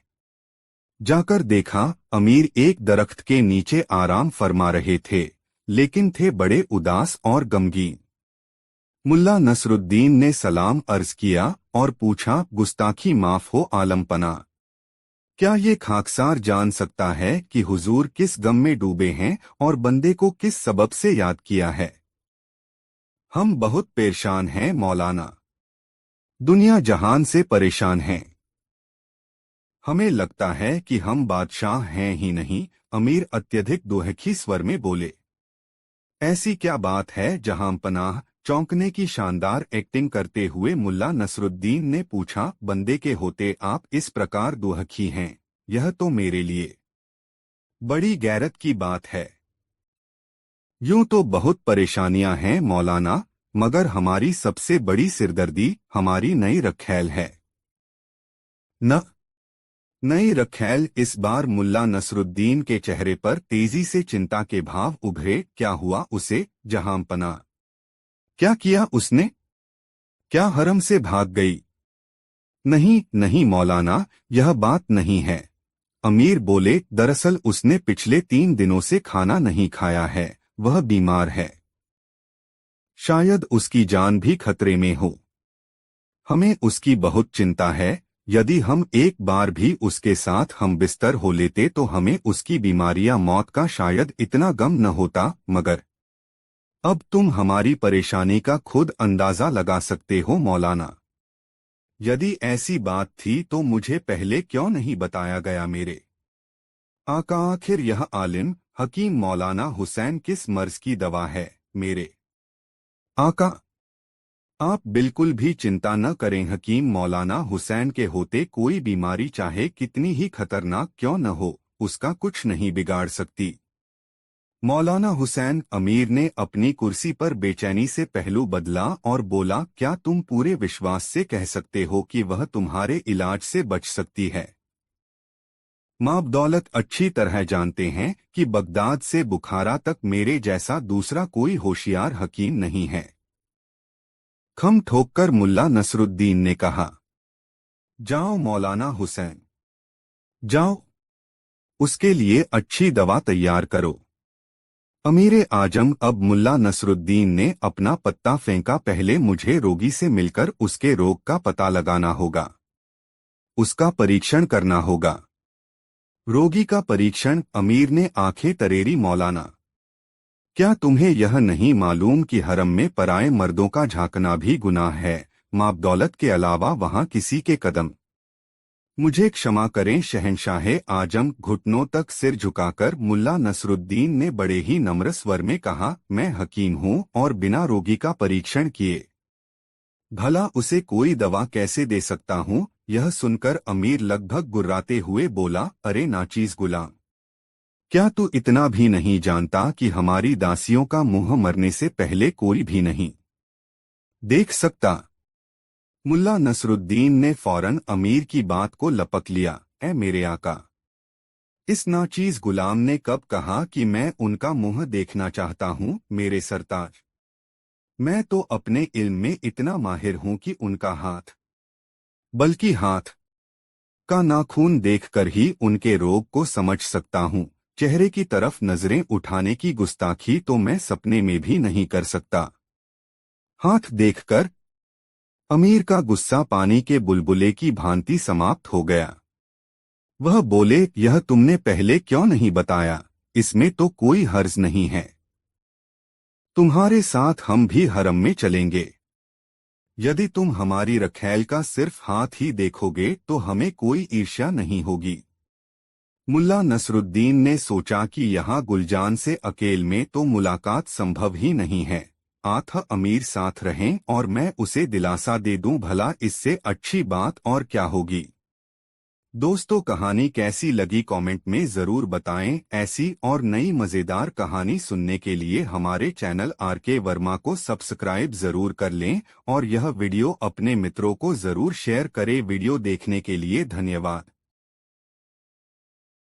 जाकर देखा, अमीर एक दरख्त के नीचे आराम फरमा रहे थे, लेकिन थे बड़े उदास और गमगीन। मुल्ला नसरुद्दीन ने सलाम अर्ज किया और पूछा, गुस्ताखी माफ हो आलमपना, क्या ये खाकसार जान सकता है कि हुजूर किस गम में डूबे हैं और बंदे को किस सबब से याद किया है? हम बहुत परेशान हैं मौलाना, दुनिया जहान से परेशान हैं। हमें लगता है कि हम बादशाह हैं ही नहीं। अमीर अत्यधिक दोहखी स्वर में बोले। ऐसी क्या बात है जहांपनाह? चौंकने की शानदार एक्टिंग करते हुए मुल्ला नसरुद्दीन ने पूछा, बंदे के होते आप इस प्रकार दुहखी हैं, यह तो मेरे लिए बड़ी गैरत की बात है। यूं तो बहुत परेशानियां हैं मौलाना, मगर हमारी सबसे बड़ी सिरदर्दी हमारी नई रखैल है। न नई रखैल। इस बार मुल्ला नसरुद्दीन के चेहरे पर तेजी से चिंता के भाव उभरे। क्या हुआ उसे जहांपना? क्या किया उसने? क्या हरम से भाग गई? नहीं नहीं मौलाना, यह बात नहीं है। अमीर बोले, दरअसल उसने पिछले 3 दिनों से खाना नहीं खाया है, वह बीमार है। शायद उसकी जान भी खतरे में हो। हमें उसकी बहुत चिंता है। यदि हम एक बार भी उसके साथ हम बिस्तर हो लेते तो हमें उसकी बीमारी या मौत का शायद इतना गम न होता। मगर अब तुम हमारी परेशानी का खुद अंदाजा लगा सकते हो मौलाना। यदि ऐसी बात थी तो मुझे पहले क्यों नहीं बताया गया मेरे आका? आखिर यह आलिम हकीम मौलाना हुसैन किस मर्ज की दवा है मेरे आका? आप बिल्कुल भी चिंता न करें, हकीम मौलाना हुसैन के होते कोई बीमारी चाहे कितनी ही खतरनाक क्यों न हो, उसका कुछ नहीं बिगाड़ सकती। मौलाना हुसैन। अमीर ने अपनी कुर्सी पर बेचैनी से पहलू बदला और बोला, क्या तुम पूरे विश्वास से कह सकते हो कि वह तुम्हारे इलाज से बच सकती है? माँ दौलत अच्छी तरह जानते हैं कि बगदाद से बुखारा तक मेरे जैसा दूसरा कोई होशियार हकीम नहीं है। खम ठोककर मुल्ला नसरुद्दीन ने कहा, जाओ मौलाना हुसैन, जाओ, उसके लिए अच्छी दवा तैयार करो। अमीरे आजम। अब मुल्ला नसरुद्दीन ने अपना पत्ता फेंका, पहले मुझे रोगी से मिलकर उसके रोग का पता लगाना होगा, उसका परीक्षण करना होगा। रोगी का परीक्षण? अमीर ने आंखें तरेरी, मौलाना क्या तुम्हें यह नहीं मालूम कि हरम में पराए मर्दों का झांकना भी गुनाह है? माँ दौलत के अलावा वहाँ किसी के कदम। मुझे क्षमा करें शहंशाहे आजम। घुटनों तक सिर झुकाकर मुल्ला नसरुद्दीन ने बड़े ही नम्र स्वर में कहा, मैं हकीम हूँ और बिना रोगी का परीक्षण किए भला उसे कोई दवा कैसे दे सकता हूँ? यह सुनकर अमीर लगभग गुर्राते हुए बोला, अरे नाचीज गुलाम, क्या तू इतना भी नहीं जानता कि हमारी दासियों का मुंह मरने से पहले कोई भी नहीं देख सकता? मुल्ला नसरुद्दीन ने फौरन अमीर की बात को लपक लिया, ऐ मेरे आका, इस नाचीज गुलाम ने कब कहा कि मैं उनका मुंह देखना चाहता हूँ मेरे सरताज? मैं तो अपने इल्म में इतना माहिर हूँ कि उनका हाथ, बल्कि हाथ का नाखून देखकर ही उनके रोग को समझ सकता हूँ। चेहरे की तरफ नजरें उठाने की गुस्ताखी तो मैं सपने में भी नहीं कर सकता। हाथ देखकर अमीर का गुस्सा पानी के बुलबुले की भांति समाप्त हो गया। वह बोले, यह तुमने पहले क्यों नहीं बताया? इसमें तो कोई हर्ज नहीं है, तुम्हारे साथ हम भी हरम में चलेंगे। यदि तुम हमारी रखैल का सिर्फ हाथ ही देखोगे तो हमें कोई ईर्ष्या नहीं होगी। मुल्ला नसरुद्दीन ने सोचा कि यहाँ गुलजान से अकेले में तो मुलाकात संभव ही नहीं है। आठ अमीर साथ रहें और मैं उसे दिलासा दे दूं, भला इससे अच्छी बात और क्या होगी। दोस्तों, कहानी कैसी लगी कमेंट में जरूर बताएं। ऐसी और नई मजेदार कहानी सुनने के लिए हमारे चैनल आरके वर्मा को सब्सक्राइब जरूर कर लें और यह वीडियो अपने मित्रों को जरूर शेयर करें। वीडियो देखने के लिए धन्यवाद।